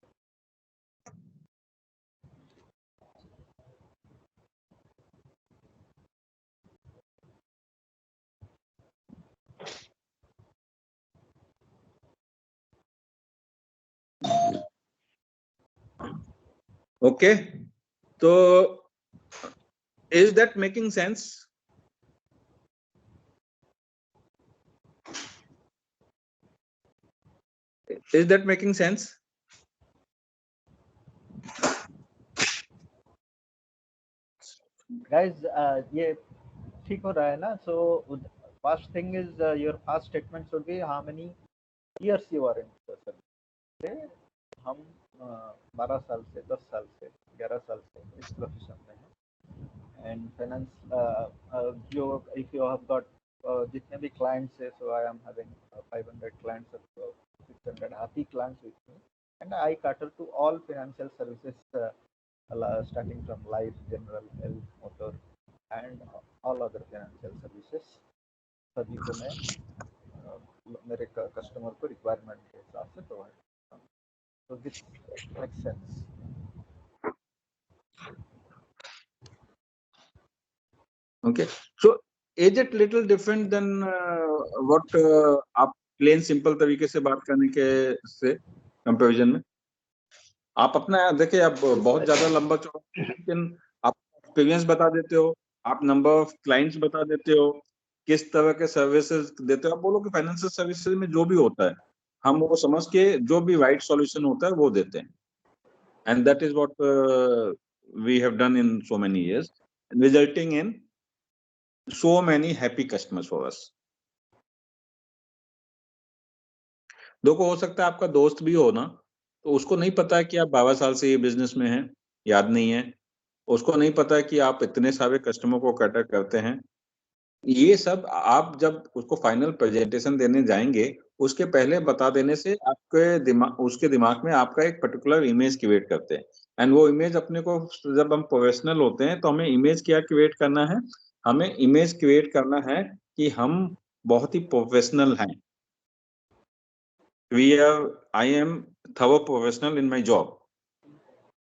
Speaker 1: Okay, so is that making sense? Is that making sense?
Speaker 4: Guys, ये ठीक हो रहा है ना? So first thing is your first statement should be how many years you are in service. हम 12 साल से, 10 साल से, 11 साल से इस प्रोफेशन में हैं। एंड फाइनेंस जो इफ यू हैव गॉट जितने भी क्लाइंट्स है, so I am having 500 clients or 600 happy clients with me, and I cater to all financial services starting from life, general, health, motor and all other financial services। सभी को मैं मेरे कस्टमर को रिक्वायरमेंट के हिसाब से प्रोवाइड करता हूँ। So this makes sense.
Speaker 1: Okay, so is it little different than what आप प्लेन सिंपल तरीके से बात करने के से कंपैरिजन में? आप अपना देखिए, आप बहुत ज्यादा लंबा चौड़ा, लेकिन आप एक्सपीरियंस बता देते हो, आप नंबर ऑफ क्लाइंट्स बता देते हो, किस तरह के सर्विसेज देते हो। आप बोलो कि फाइनेंशियल सर्विसेज में जो भी होता है, हम वो समझ के जो भी राइट सॉल्यूशन होता है वो देते हैं। And that is what we have done in so many years, resulting in so many happy customers for us. देखो, हो सकता है आपका दोस्त भी हो ना, तो उसको नहीं पता है कि आप 12 साल से ये बिजनेस में हैं, याद नहीं है। उसको नहीं पता है कि आप इतने सारे कस्टमर को कैटर करते हैं। ये सब आप जब उसको फाइनल प्रेजेंटेशन देने जाएंगे, उसके पहले बता देने से उसके दिमाग में आपका एक पर्टिकुलर इमेज क्रिएट करते हैं। एंड वो इमेज अपने को, जब हम प्रोफेशनल होते हैं तो हमें इमेज क्या क्रिएट करना है? हमें इमेज क्रिएट करना है कि हम बहुत ही प्रोफेशनल हैं। I am thorough professional in my job.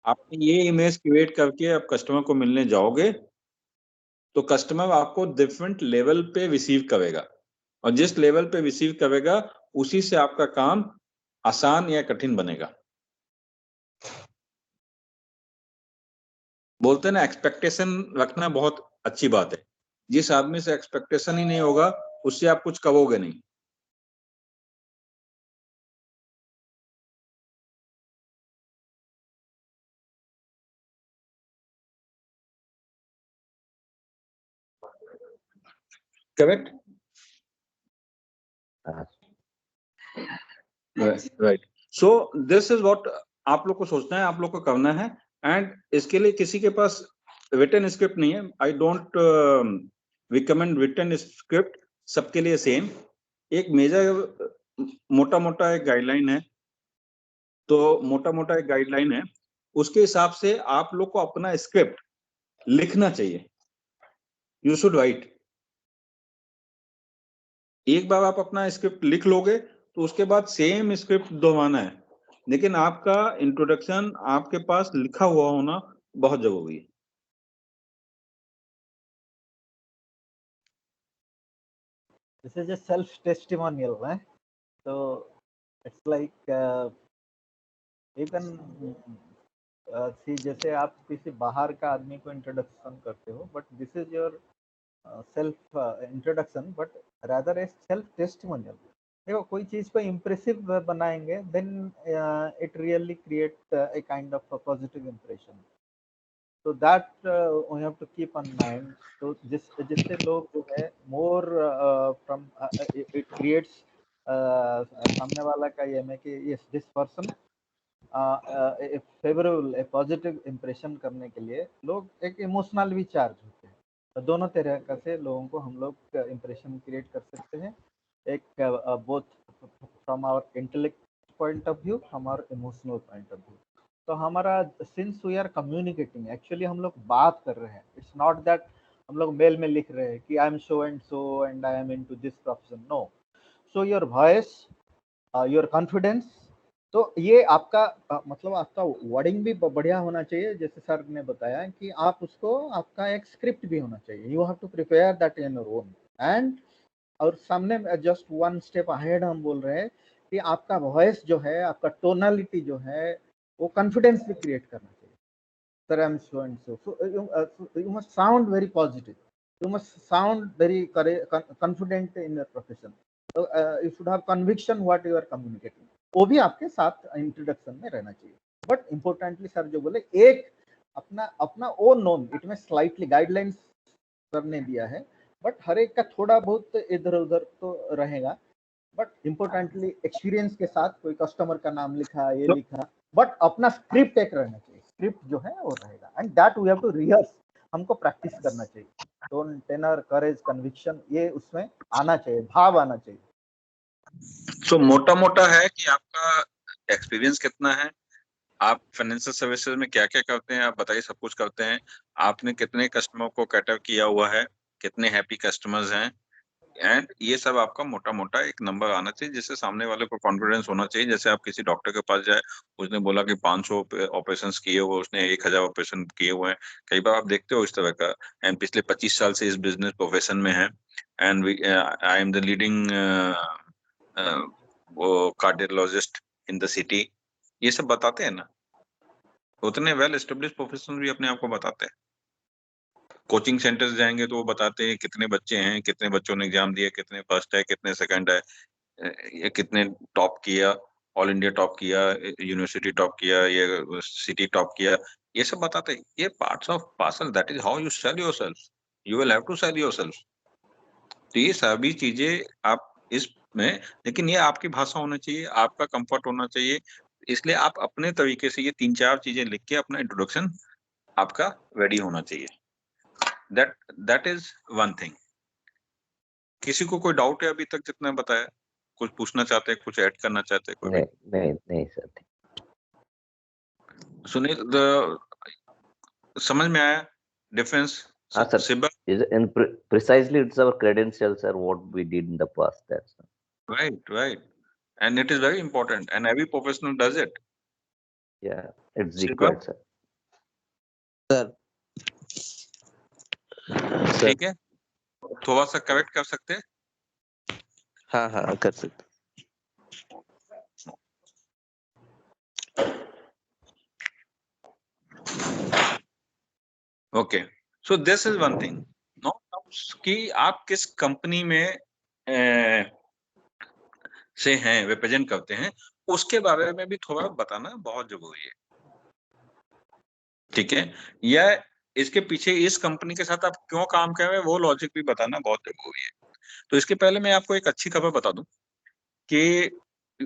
Speaker 1: आपने ये इमेज क्रिएट करके आप कस्टमर को मिलने जाओगे, तो कस्टमर आपको डिफरेंट लेवल पे रिसीव करेगा, और जिस लेवल पे रिसीव करेगा उसी से आपका काम आसान या कठिन बनेगा। बोलते हैं ना, एक्सपेक्टेशन रखना बहुत अच्छी बात है। जिस आदमी से एक्सपेक्टेशन ही नहीं होगा, उससे आप कुछ करोगे नहीं। Correct? Right. So this is what आप लोग को सोचना है, आप लोग को करना है। एंड इसके लिए किसी के पास रिटन स्क्रिप्ट नहीं है। I don't recommend written script, सबके लिए सेम एक मेजर मोटा मोटा एक गाइडलाइन है। तो मोटा मोटा एक गाइडलाइन है, उसके हिसाब से आप लोग को अपना स्क्रिप्ट लिखना चाहिए। You should write. एक बार आप अपना स्क्रिप्ट लिख लोगे तो उसके बाद सेम स्क्रिप्ट दोहराना है, लेकिन आपका इंट्रोडक्शन आपके पास लिखा हुआ होना बहुत जरूरी है।
Speaker 4: This is a self testimonial, right? So it's like you can see, जैसे आप किसी बाहर का आदमी को इंट्रोडक्शन करते हो, but this is your self introduction, but rather a self testimonial. देखो, कोई चीज को इम्प्रेसिव बनाएंगे, then it really create a kind of positive impression. तो that we have to keep on mind. तो जिससे लोग जो है मोर फ्रॉम इट क्रिएट्स सामने वाला का ये है कि yes, this person favourable, A positive impression करने के लिए लोग एक इमोशनल भी चार्ज होते हैं। तो दोनों तरह का से लोगों को हम लोग इम्प्रेशन क्रिएट कर सकते हैं, एक both from our intellect point of view, from our emotional point of view. तो हमारा, since we are communicating, actually हम लोग बात कर रहे हैं, इट्स नॉट दैट हम लोग मेल में लिख रहे हैं कि I am so and I am into this profession. No. So your voice, your confidence, तो ये आपका मतलब आपका वर्डिंग भी बढ़िया होना चाहिए। जैसे सर ने बताया कि आप उसको, आपका एक स्क्रिप्ट भी होना चाहिए। You have to prepare that in your own. And और सामने जस्ट वन स्टेप अहेड हम बोल रहे हैं कि आपका वॉइस जो है, आपका टोनालिटी जो है, वो कॉन्फिडेंस भी क्रिएट करना चाहिए। Sir, I am so and so, so you must sound very positive, you must sound very confident in your profession. So you should have conviction what you are communicating. वो भी आपके साथ इंट्रोडक्शन में रहना चाहिए। बट इम्पोर्टेंटली सर जो बोले, एक अपना अपना ओन नोन, इट में स्लाइटली गाइडलाइंस सर ने दिया है, बट हर एक का थोड़ा बहुत इधर उधर तो रहेगा। बट इम्पोर्टेंटली एक्सपीरियंस के साथ कोई कस्टमर का नाम लिखा, ये लिखा, बट अपना स्क्रिप्ट एक रहना चाहिए। स्क्रिप्ट जो है वो रहेगा, and that we have to rehearse. हमको प्रैक्टिस करना चाहिए। टोन, टेनर, करेज, कन्विक्शन, ये उसमें आना चाहिए, भाव आना चाहिए।
Speaker 1: सो मोटा मोटा है कि आपका एक्सपीरियंस कितना है, आप फाइनेंशियल सर्विसेज में क्या क्या करते हैं, आप बताइए। सब कुछ करते हैं। आपने कितने कस्टमर को कैटर किया हुआ है, कितने हैप्पी कस्टमर्स हैं, एंड ये सब आपका मोटा मोटा एक नंबर आना चाहिए, जिससे सामने वाले को कॉन्फिडेंस होना चाहिए। जैसे आप किसी डॉक्टर के पास जाए, उसने बोला कि 500 ऑपरेशन किए हुए, उसने 1000 ऑपरेशन किए हुए हैं। कई बार आप देखते हो इस तरह का। एंड पिछले 25 साल से इस बिजनेस प्रोफेशन में है, and I am the leading वो कार्डियोलॉजिस्ट इन द सिटी। ये सब बताते हैं ना। उतने वेल एस्टेब्लिश प्रोफेशनल भी अपने आप को बताते हैं। कोचिंग सेंटर्स जाएंगे तो वो बताते हैं कितने बच्चे हैं, कितने बच्चों ने एग्जाम दिया, कितने फर्स्ट है, कितने सेकंड है, ये कितने टॉप किया, ऑल इंडिया टॉप किया, यूनिवर्सिटी टॉप किया, ये सिटी टॉप किया, ये सब बताते हैं। ये parts of parcel, that is how you sell yourself, you will have to sell yourself. तो ये सभी चीजें आप इसमें, लेकिन ये आपकी भाषा होना चाहिए, आपका कंफर्ट होना चाहिए, इसलिए आप अपने तरीके से ये 3-4 चीजें लिख के अपना इंट्रोडक्शन आपका रेडी होना चाहिए। That is one thing. किसी को कोई डाउट है अभी तक जितना बताया? कुछ पूछना चाहते हैं, कुछ ऐड करना चाहते हैं कोई भी?
Speaker 2: नहीं सर।
Speaker 1: सुनील, समझ में आया डिफरेंस?
Speaker 2: हाँ sir,
Speaker 1: सिब्बा,
Speaker 2: and precisely it's our credentials sir, what we did in the past. That's
Speaker 1: right, and it is very important and every professional does it.
Speaker 2: yeah, it's
Speaker 1: Siva?
Speaker 2: required sir.
Speaker 3: Sir
Speaker 1: ठीक है, थोड़ा सा करेक्ट कर सकते हैं?
Speaker 3: हाँ कर सकते।
Speaker 1: Okay, so this is one thing. No doubts कि आप किस कंपनी में से हैं, रिप्रेजेंट करते हैं, उसके बारे में भी थोड़ा बताना बहुत जरूरी है। ठीक है, या इसके पीछे इस कंपनी के साथ आप क्यों काम कर रहे हैं वो लॉजिक भी बताना बहुत जरूरी है। तो इसके पहले मैं आपको एक अच्छी खबर बता दूं कि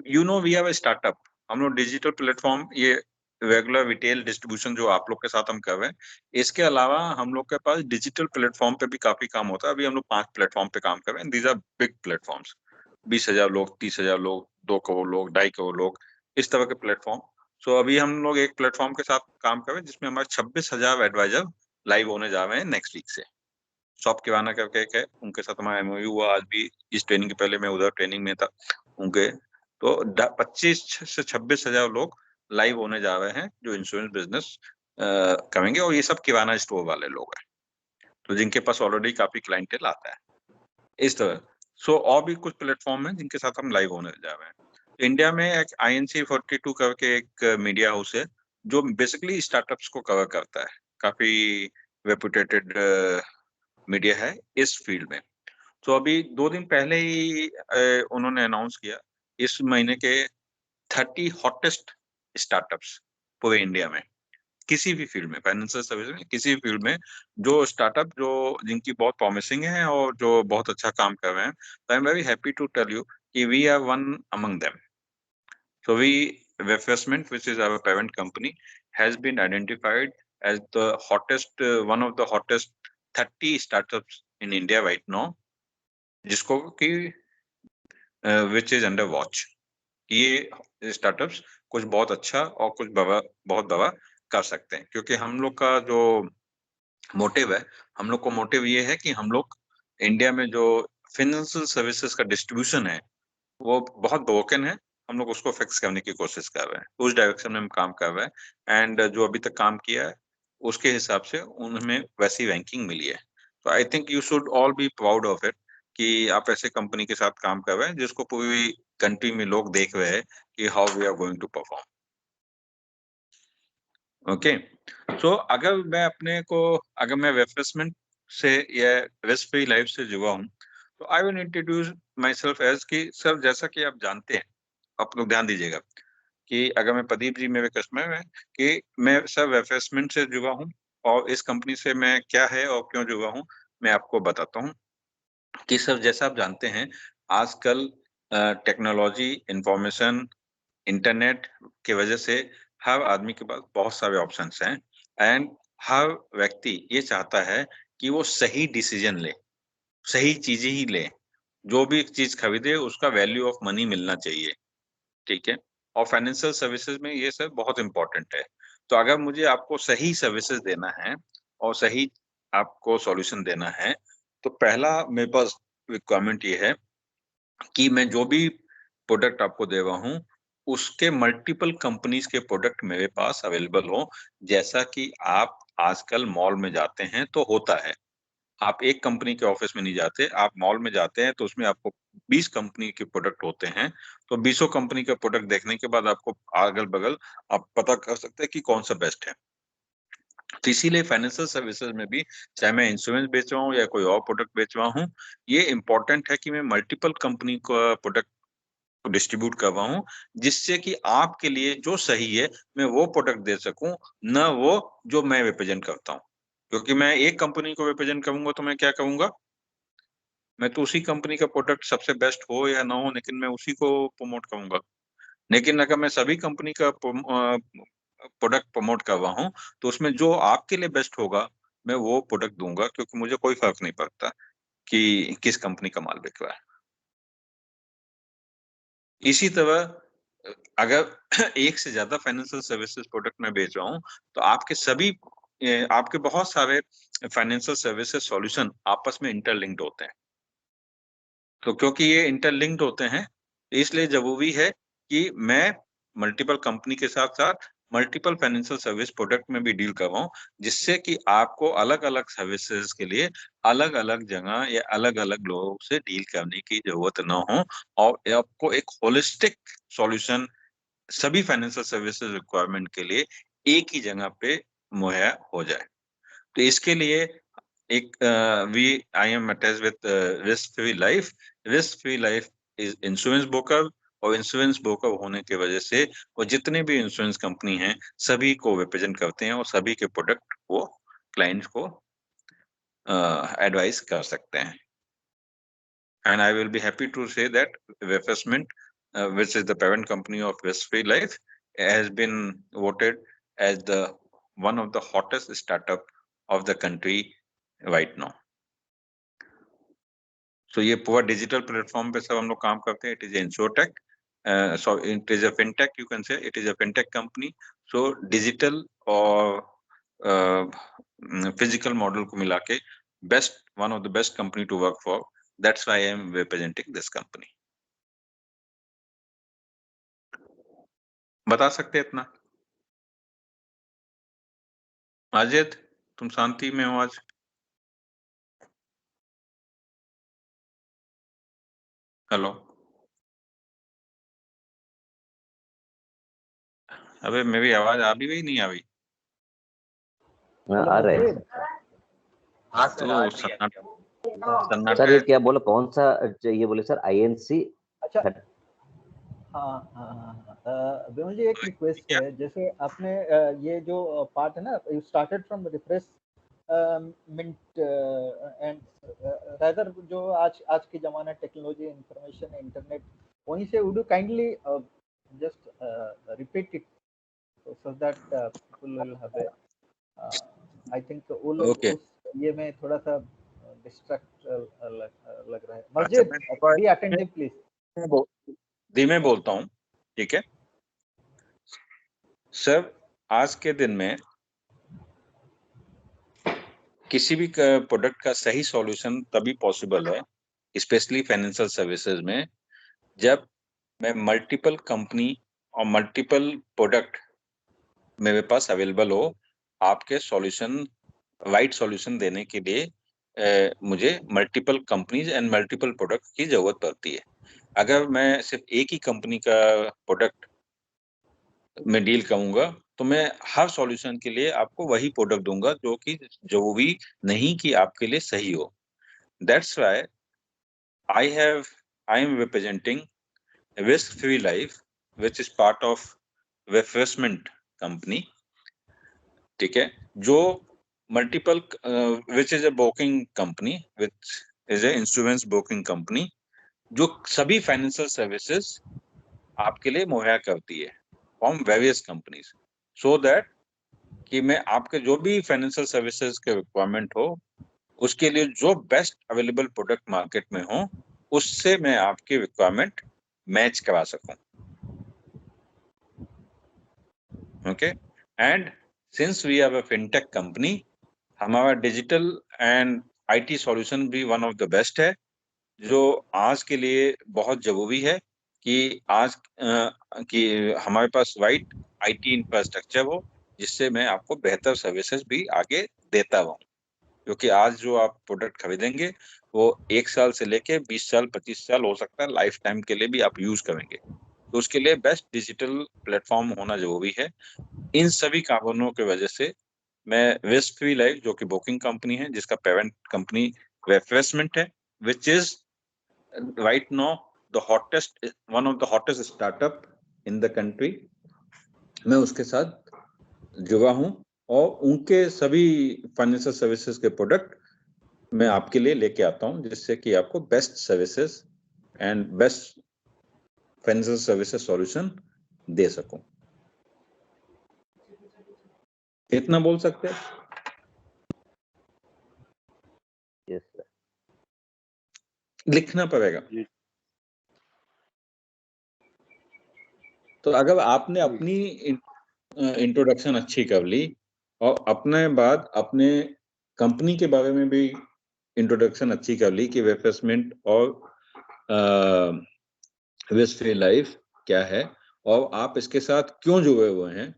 Speaker 1: you know we have a startup. हम लोग डिजिटल प्लेटफॉर्म, ये रेगुलर रिटेल डिस्ट्रीब्यूशन जो आप लोग के साथ हम कर रहे हैं, इसके अलावा हम लोग के पास डिजिटल प्लेटफॉर्म पे भी काफी काम होता है। अभी हम लोग 5 प्लेटफॉर्म पे काम कर रहे हैं। दीज आर बिग प्लेटफॉर्म्स, 20,000 लोग, 30,000 लोग, 2 करोड़ लोग, 2.5 करोड़ लोग, इस तरह के प्लेटफॉर्म। सो अभी हम लोग एक प्लेटफॉर्म के साथ काम कर रहे हैं जिसमें हमारे 26,000 एडवाइजर लाइव होने जा रहे हैं नेक्स्ट वीक से। शॉप किराना करके एक है, उनके साथ हमारा एमओयू हुआ। आज भी इस ट्रेनिंग के पहले मैं उधर ट्रेनिंग में था उनके। तो 25 से 26,000 लोग लाइव होने जा रहे हैं जो इंश्योरेंस बिजनेस करेंगे, और ये सब किराना स्टोर वाले लोग हैं, तो जिनके पास ऑलरेडी काफी क्लाइंटेल आता है इस तरह। सो और भी कुछ प्लेटफॉर्म है जिनके साथ हम लाइव होने जा रहे हैं। इंडिया में एक INC 42 करके एक मीडिया हाउस है जो बेसिकली स्टार्टअप्स को कवर करता है, काफी रेपुटेटेड मीडिया है इस फील्ड में। तो अभी 2 दिन पहले ही उन्होंने अनाउंस किया इस महीने के 30 हॉटेस्ट स्टार्टअप्स पूरे इंडिया में, किसी भी फील्ड में, फाइनेंशियल सर्विस में, किसी भी फील्ड में, जो स्टार्टअप जो जिनकी बहुत प्रॉमिसिंग है और जो बहुत अच्छा काम कर रहे हैं। तो I am very happy to tell you कि we are one among them. So Refreshment, which is our parent company, has been identified as the hottest, one of the hottest 30 startups in India right now, जिसको कि which is under watch। ये स्टार्टअप्स कुछ बहुत अच्छा और कुछ बहुत बड़ा कर सकते हैं, क्योंकि हम लोग का जो मोटिव है, हम लोग को मोटिव ये है कि हम लोग इंडिया में जो फाइनेंशियल सर्विसेज का डिस्ट्रीब्यूशन है वो बहुत ब्रोकन है, हम लोग उसको फिक्स करने की कोशिश कर रहे हैं, उस डायरेक्शन में हम काम कर रहे हैं। एंड जो अभी तक काम किया है उसके हिसाब से उनमें वैसी रैंकिंग मिली है। तो I think you should all be proud of it कि आप ऐसे कंपनी के साथ काम कर रहे हैं जिसको पूरी कंट्री में लोग देख रहे हैं कि how we are going to perform. Okay, so अगर मैं रिफ्रेशमेंट से या रिस्क फ्री लाइफ से जुड़ा हूँ, तो I will introduce myself as कि सर, जैसा कि आप जानते हैं, आप लोग ध्यान दीजिएगा कि अगर मैं प्रदीप जी मेरे कस्टमर है कि मैं सर रिफ्रेशमेंट से जुड़ा हूँ, और इस कंपनी से मैं क्या है और क्यों जुड़ा हूँ मैं आपको बताता हूँ कि सर, जैसा आप जानते हैं आजकल टेक्नोलॉजी, इंफॉर्मेशन, इंटरनेट की वजह से हर आदमी के पास बहुत सारे ऑप्शंस हैं, एंड हर व्यक्ति ये चाहता है कि वो सही डिसीजन ले, सही चीजें ही ले, जो भी चीज खरीदे उसका वैल्यू ऑफ मनी मिलना चाहिए। ठीक है, और फाइनेंशियल सर्विसेज में ये सब बहुत इंपॉर्टेंट है। तो अगर मुझे आपको सही सर्विसेज देना है और सही आपको सॉल्यूशन देना है, तो पहला मेरे पास रिक्वायरमेंट ये है कि मैं जो भी प्रोडक्ट आपको दे रहा हूँ उसके मल्टीपल कंपनीज के प्रोडक्ट मेरे पास अवेलेबल हो। जैसा कि आप आजकल मॉल में जाते हैं तो होता है आप एक कंपनी के ऑफिस में नहीं जाते, आप मॉल में जाते हैं तो उसमें आपको 20 कंपनी के प्रोडक्ट होते हैं, तो 20 कंपनी का प्रोडक्ट देखने के बाद आपको अगल बगल आप पता कर सकते हैं कि कौन सा बेस्ट है। तो इसीलिए फाइनेंशियल सर्विसेज में भी, चाहे मैं इंश्योरेंस बेच रहा हूँ या कोई और प्रोडक्ट बेच रहा हूँ, ये इंपॉर्टेंट है कि मैं मल्टीपल कंपनी का प्रोडक्ट डिस्ट्रीब्यूट कर रहा हूँ, जिससे कि आपके लिए जो सही है मैं वो प्रोडक्ट दे सकूं, न वो जो मैं रिप्रेजेंट करता हूँ। क्योंकि मैं एक कंपनी को रिप्रेजेंट करूंगा तो मैं क्या करूंगा, मैं तो उसी कंपनी का प्रोडक्ट सबसे बेस्ट हो या ना हो, लेकिन मैं उसी को प्रमोट करूंगा। लेकिन अगर मैं सभी कंपनी का प्रोडक्ट प्रमोट कर रहा हूँ, तो उसमें जो आपके लिए बेस्ट होगा मैं वो प्रोडक्ट दूंगा, क्योंकि मुझे कोई फर्क नहीं पड़ता कि किस कंपनी का माल बिक रहा है। इसी तरह अगर एक से ज्यादा फाइनेंशियल सर्विसेज प्रोडक्ट मैं बेच रहा हूँ, तो आपके बहुत सारे फाइनेंशियल सर्विसेज सॉल्यूशन आपस में इंटरलिंक्ड होते हैं। तो क्योंकि ये इंटरलिंक्ड होते हैं, इसलिए जरूरी है कि मैं मल्टीपल कंपनी के साथ साथ मल्टीपल फाइनेंशियल सर्विस प्रोडक्ट में भी डील कर रहा हूँ, जिससे कि आपको अलग अलग सर्विसेज के लिए अलग अलग जगह या अलग अलग लोगों से डील करने की जरूरत न हो, और आपको एक होलिस्टिक सॉल्यूशन सभी फाइनेंशियल सर्विसेज रिक्वायरमेंट के लिए एक ही जगह पे मुहैया हो जाए। तो इसके लिए एक I am attached with risk free life. Risk free life is insurance broker, और इंश्योरेंस ब्रोकर होने की वजह से वो जितने भी इंश्योरेंस कंपनी हैं सभी को रिप्रेजेंट करते हैं, और सभी के प्रोडक्ट वो क्लाइंट्स को एडवाइस कर सकते हैं। And I will be happy to say that Refreshment, which is the parent company of Risk Free Life, has been voted as the one of the hottest startup of the country right now. So ये पूरा डिजिटल प्लेटफॉर्म पे सब हम लोग काम करते हैं. It is InsurTech, so it is a fintech, you can say. It is a fintech company. So digital और physical model को मिला के one of the best company to work for. That's why I am representing this company. बता सकते इतना? अजित, तुम शांति में हो आज? हेलो, अबे मेरी आवाज आ भी नहीं आ रही?
Speaker 2: आ रहे हैं
Speaker 1: तो सन्नाटा
Speaker 2: सर। ये क्या बोला, कौन सा ये बोले सर? INC?
Speaker 4: अच्छा, हाँ, विमल जी, एक रिक्वेस्ट है, जैसे आपने ये जो पार्ट है ना, you started from refreshment and rather, जो आज के जमाने टेक्नोलॉजी, इंफॉर्मेशन, इंटरनेट, वहीं से would you kindly just repeat it so that people will have a I think वो लोग
Speaker 1: Okay.
Speaker 4: उस ये में थोड़ा सा डिस्ट्रैक्ट लग रहा है। मस्जिद, बी अटेंटिव प्लीज।
Speaker 1: धीमे बोलता हूँ, ठीक है सर? आज के दिन में किसी भी प्रोडक्ट का सही सॉल्यूशन तभी पॉसिबल है, स्पेशली फाइनेंशियल सर्विसेज में, जब मैं मल्टीपल कंपनी और मल्टीपल प्रोडक्ट मेरे पास अवेलेबल हो आपके सॉल्यूशन, राइट सॉल्यूशन देने के लिए मुझे multiple companies and multiple product की जरूरत पड़ती है। अगर मैं सिर्फ एक ही कंपनी का प्रोडक्ट में डील करूंगा तो मैं हर सॉल्यूशन के लिए आपको वही प्रोडक्ट दूंगा जो कि जरूरी नहीं कि आपके लिए सही हो। That's why I am representing risk free life, which is part of refreshment company, ठीक है, जो multiple which is a broking company, which is a insurance broking company, जो सभी फाइनेंशियल सर्विसेज आपके लिए मुहैया करती है from various companies, so that कि मैं आपके जो भी फाइनेंशियल सर्विसेज के रिक्वायरमेंट हो उसके लिए जो बेस्ट अवेलेबल प्रोडक्ट मार्केट में हो उससे मैं आपकी रिक्वायरमेंट मैच करा सकूं। Okay, and since we are a fintech company, हमारा डिजिटल एंड IT सॉल्यूशन भी वन ऑफ द बेस्ट है, जो आज के लिए बहुत जरूरी है कि आज कि हमारे पास राइट IT इंफ्रास्ट्रक्चर हो, जिससे मैं आपको बेहतर सर्विसेज भी आगे देता रहूं। क्योंकि आज जो आप प्रोडक्ट खरीदेंगे वो 1 साल से लेके 20 साल 25 साल हो सकता है, लाइफ टाइम के लिए भी आप यूज करेंगे। तो उसके लिए बेस्ट डिजिटल प्लेटफॉर्म होना जरूरी है। इन सभी कारणों की वजह से मैं विश फ्री लाइफ, जो कि बुकिंग कंपनी है, जिसका पेरेंट कंपनी रिफ्रेशमेंट है, which is right now the hottest, one of the hottest startup in the country, मैं उसके साथ जुड़ा हूं और उनके सभी फाइनेंशियल सर्विसेज के प्रोडक्ट मैं आपके लिए लेके आता हूं, जिससे कि आपको best services and best financial services solution दे सकूं। इतना बोल सकते हैं?
Speaker 2: Yes, sir.
Speaker 1: लिखना पड़ेगा।
Speaker 5: जी।
Speaker 1: तो अगर आपने अपनी इंट्रोडक्शन अच्छी कर ली और अपने बाद अपने कंपनी के बारे में भी इंट्रोडक्शन अच्छी कर ली कि रिफ्रेशमेंट और विश फ्री लाइफ क्या है और आप इसके साथ क्यों जुड़े हुए हैं,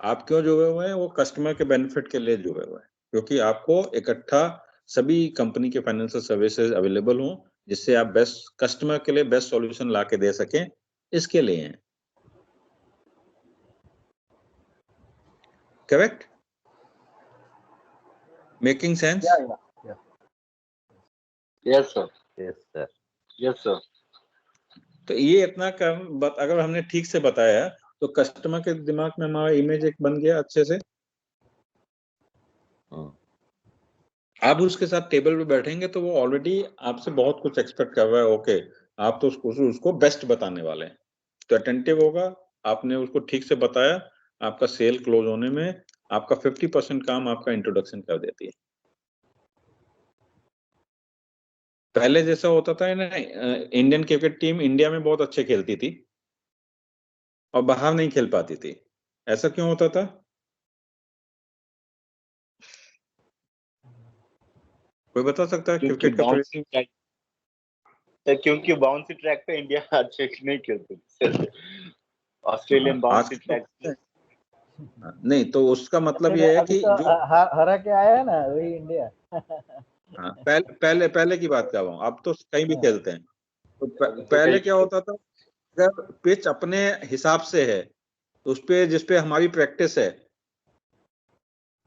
Speaker 1: आप क्यों जुड़े हुए हैं, वो कस्टमर के बेनिफिट के लिए जुड़े हुए हैं, क्योंकि आपको इकट्ठा सभी कंपनी के फाइनेंशियल सर्विसेज अवेलेबल हों, जिससे आप बेस्ट कस्टमर के लिए बेस्ट सॉल्यूशन ला के दे सकें, इसके लिए हैं। Correct? Making sense?
Speaker 4: Yeah.
Speaker 5: Yes sir,
Speaker 2: Yes, sir.
Speaker 5: Yes sir.
Speaker 1: तो ये इतना कम अगर हमने ठीक से बताया तो कस्टमर के दिमाग में हमारा इमेज एक बन गया अच्छे से। आप उसके साथ टेबल पे बैठेंगे तो वो ऑलरेडी आपसे बहुत कुछ एक्सपेक्ट कर रहा है। ओके, आप तो उसको बेस्ट बताने वाले हैं, तो अटेंटिव होगा। आपने उसको ठीक से बताया, आपका सेल क्लोज होने में आपका 50% काम आपका इंट्रोडक्शन कर देती है। पहले जैसा होता था ना, इंडियन क्रिकेट टीम इंडिया में बहुत अच्छे खेलती थी और बाहर नहीं खेल पाती थी। ऐसा क्यों होता था? कोई बता सकता है
Speaker 5: क्योंकि
Speaker 1: क्रिकेट का?
Speaker 5: बाउंसिंग ट्रैक, क्योंकि बाउंसिंग ट्रैक पे इंडिया अच्छे नहीं खेलते। ऑस्ट्रेलियन बाउंसिंग ट्रैक
Speaker 1: नहीं, तो उसका मतलब ये है
Speaker 4: अभी
Speaker 1: कि
Speaker 4: तो
Speaker 1: जो
Speaker 4: हरा के आया है ना वही इंडिया।
Speaker 1: पहले की बात कर रहा हूँ, अब तो कहीं भी
Speaker 4: हाँ।
Speaker 1: खेलते हैं। तो पहले क्या होता था, अगर पिच अपने हिसाब से है तो उस पे जिस पे हमारी प्रैक्टिस है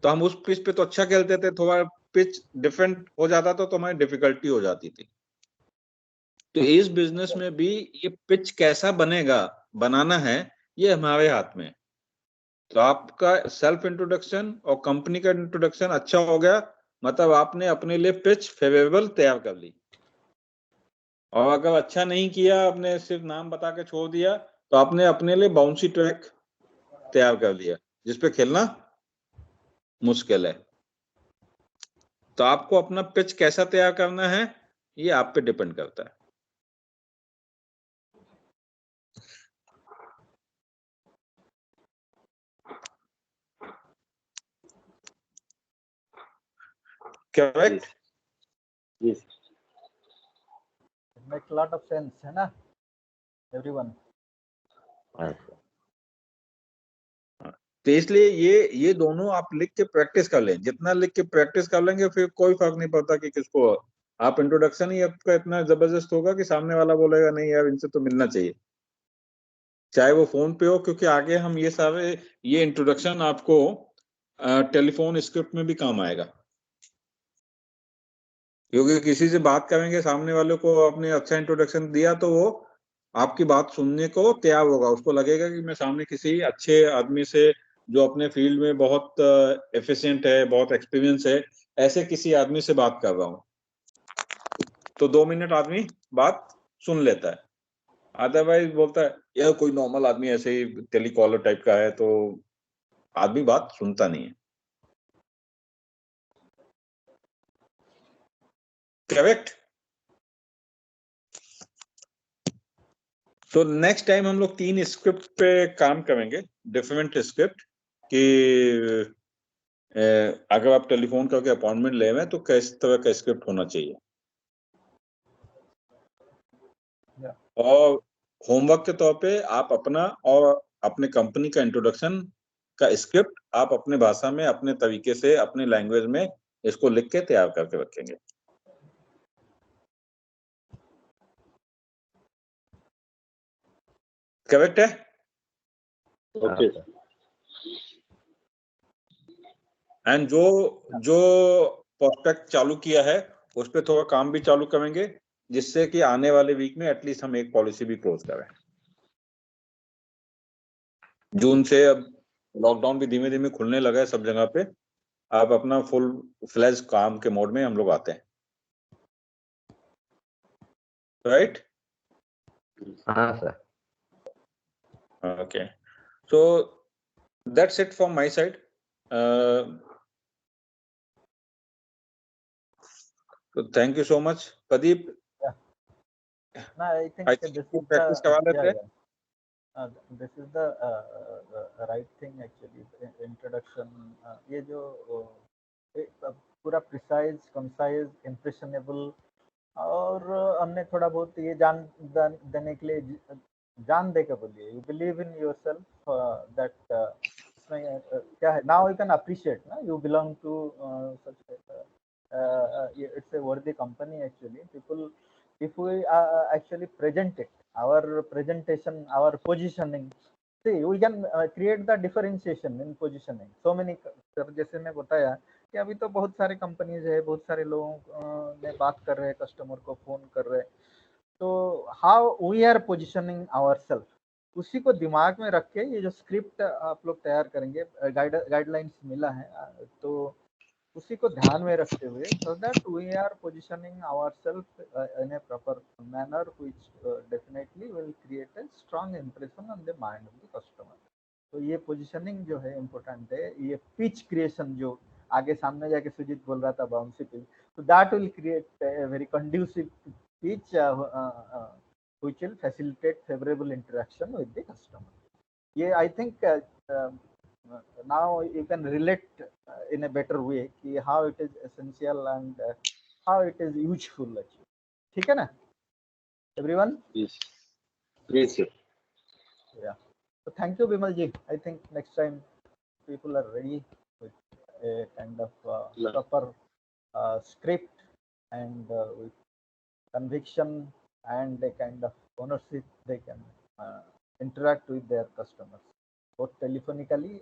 Speaker 1: तो हम उस पिच पे तो अच्छा खेलते थे, थोड़ा पिच डिफरेंट हो जाता था तो हमारी डिफिकल्टी हो जाती थी। तो इस बिजनेस में भी ये पिच कैसा बनेगा, बनाना है, ये हमारे हाथ में। तो आपका सेल्फ इंट्रोडक्शन और कंपनी का इंट्रोडक्शन अच्छा हो गया, मतलब आपने अपने लिए पिच फेवरेबल तैयार कर ली। और अगर अच्छा नहीं किया, आपने सिर्फ नाम बता के छोड़ दिया, तो आपने अपने लिए बाउंसी ट्रैक तैयार कर लिया जिसपे खेलना मुश्किल है। तो आपको अपना पिच कैसा तैयार करना है, ये आप पे डिपेंड करता है। Correct?
Speaker 5: Yes.
Speaker 4: It makes a lot of sense, है ना everyone?
Speaker 1: तो इसलिए ये दोनों आप लिख के प्रैक्टिस कर लें। जितना लिख के प्रैक्टिस कर लेंगे फिर कोई फर्क नहीं पड़ता कि किसको। आप इंट्रोडक्शन ही आपका इतना जबरदस्त होगा कि सामने वाला बोलेगा नहीं यार, इनसे तो मिलना चाहिए, चाहे वो फोन पे हो। क्योंकि आगे हम ये इंट्रोडक्शन आपको टेलीफोन स्क्रिप्ट में भी काम आएगा। क्योंकि किसी से बात करेंगे, सामने वाले को आपने अच्छा इंट्रोडक्शन दिया तो वो आपकी बात सुनने को तैयार होगा। उसको लगेगा कि मैं सामने किसी अच्छे आदमी से, जो अपने फील्ड में बहुत एफिशिएंट है, बहुत एक्सपीरियंस है, ऐसे किसी आदमी से बात कर रहा हूँ। तो 2 मिनट आदमी बात सुन लेता है, अदरवाइज बोलता है यार कोई नॉर्मल आदमी ऐसे ही टेलीकॉलर टाइप का है, तो आदमी बात सुनता नहीं है। करेक्ट? तो नेक्स्ट टाइम हम लोग 3 स्क्रिप्ट पे काम करेंगे, डिफरेंट स्क्रिप्ट, कि अगर आप टेलीफोन करके अपॉइंटमेंट ले रहे हैं तो किस तरह का स्क्रिप्ट होना चाहिए। और होमवर्क के तौर पे आप अपना और अपने कंपनी का इंट्रोडक्शन का स्क्रिप्ट आप अपने भाषा में, अपने तरीके से, अपने लैंग्वेज में इसको लिख के तैयार करके रखेंगे। करेक्ट है?
Speaker 5: ओके
Speaker 1: एंड जो प्रोस्पेक्ट चालू किया है उस पर थोड़ा काम भी चालू करेंगे, जिससे कि आने वाले वीक में एटलीस्ट हम एक पॉलिसी भी क्लोज करें। जून से अब लॉकडाउन भी धीमे धीमे खुलने लगा है सब जगह पे, आप अपना फुल फ्लैश काम के मोड में हम लोग आते हैं, राइट?
Speaker 2: हाँ sir.
Speaker 1: Okay, so that's it from my side. So thank you so much, Pradeep.
Speaker 4: No, I think this is
Speaker 1: practice करवा लेते हैं।
Speaker 4: this is the right thing actually. Introduction, ये जो पूरा precise, concise, impressionable, और हमने थोड़ा बहुत ये जान देने के लिए जान दे के बोलिए, you believe in yourself, that इसमें क्या है, now you can appreciate ना, you belong to such it's a worthy company actually. People, if we actually present it, our presentation, our positioning, see, we can create the differentiation in positioning. So many, जैसे मैं बताया कि अभी तो बहुत सारे कंपनीज है, बहुत सारे लोगों ने बात कर रहे हैं, कस्टमर को फोन कर रहे हैं, तो how we are positioning ourself, उसी को दिमाग में रख के ये जो स्क्रिप्ट आप लोग तैयार करेंगे, गाइडलाइंस मिला है, तो उसी को ध्यान में रखते हुए, so that we are positioning ourselves in a proper manner, which definitely will create a strong impression on the mind of the customer. तो ये पोजिशनिंग जो है इम्पोर्टेंट है, ये पिच क्रिएशन जो आगे सामने जाके सुजीत बोल रहा था बाउंसी पिच, तो that will create a very conducive pitch which will facilitate favorable interaction with the customer. ये I think now you can relate in a better way कि how it is essential and how it is useful actually. ठीक है ना everyone?
Speaker 5: Yes. Yes, sir.
Speaker 4: Yeah. So thank you, Bimal ji. I think next time people are ready with a kind of proper script and with conviction and a kind of ownership, they can interact with their customers, both telephonically,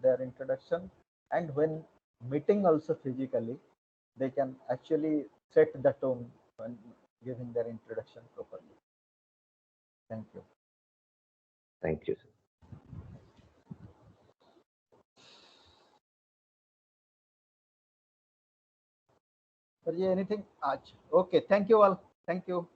Speaker 4: their introduction, and when meeting also physically, they can actually set the tone when giving their introduction properly. Thank you.
Speaker 2: Thank you, sir.
Speaker 4: Anything? Okay, thank you all. Thank you.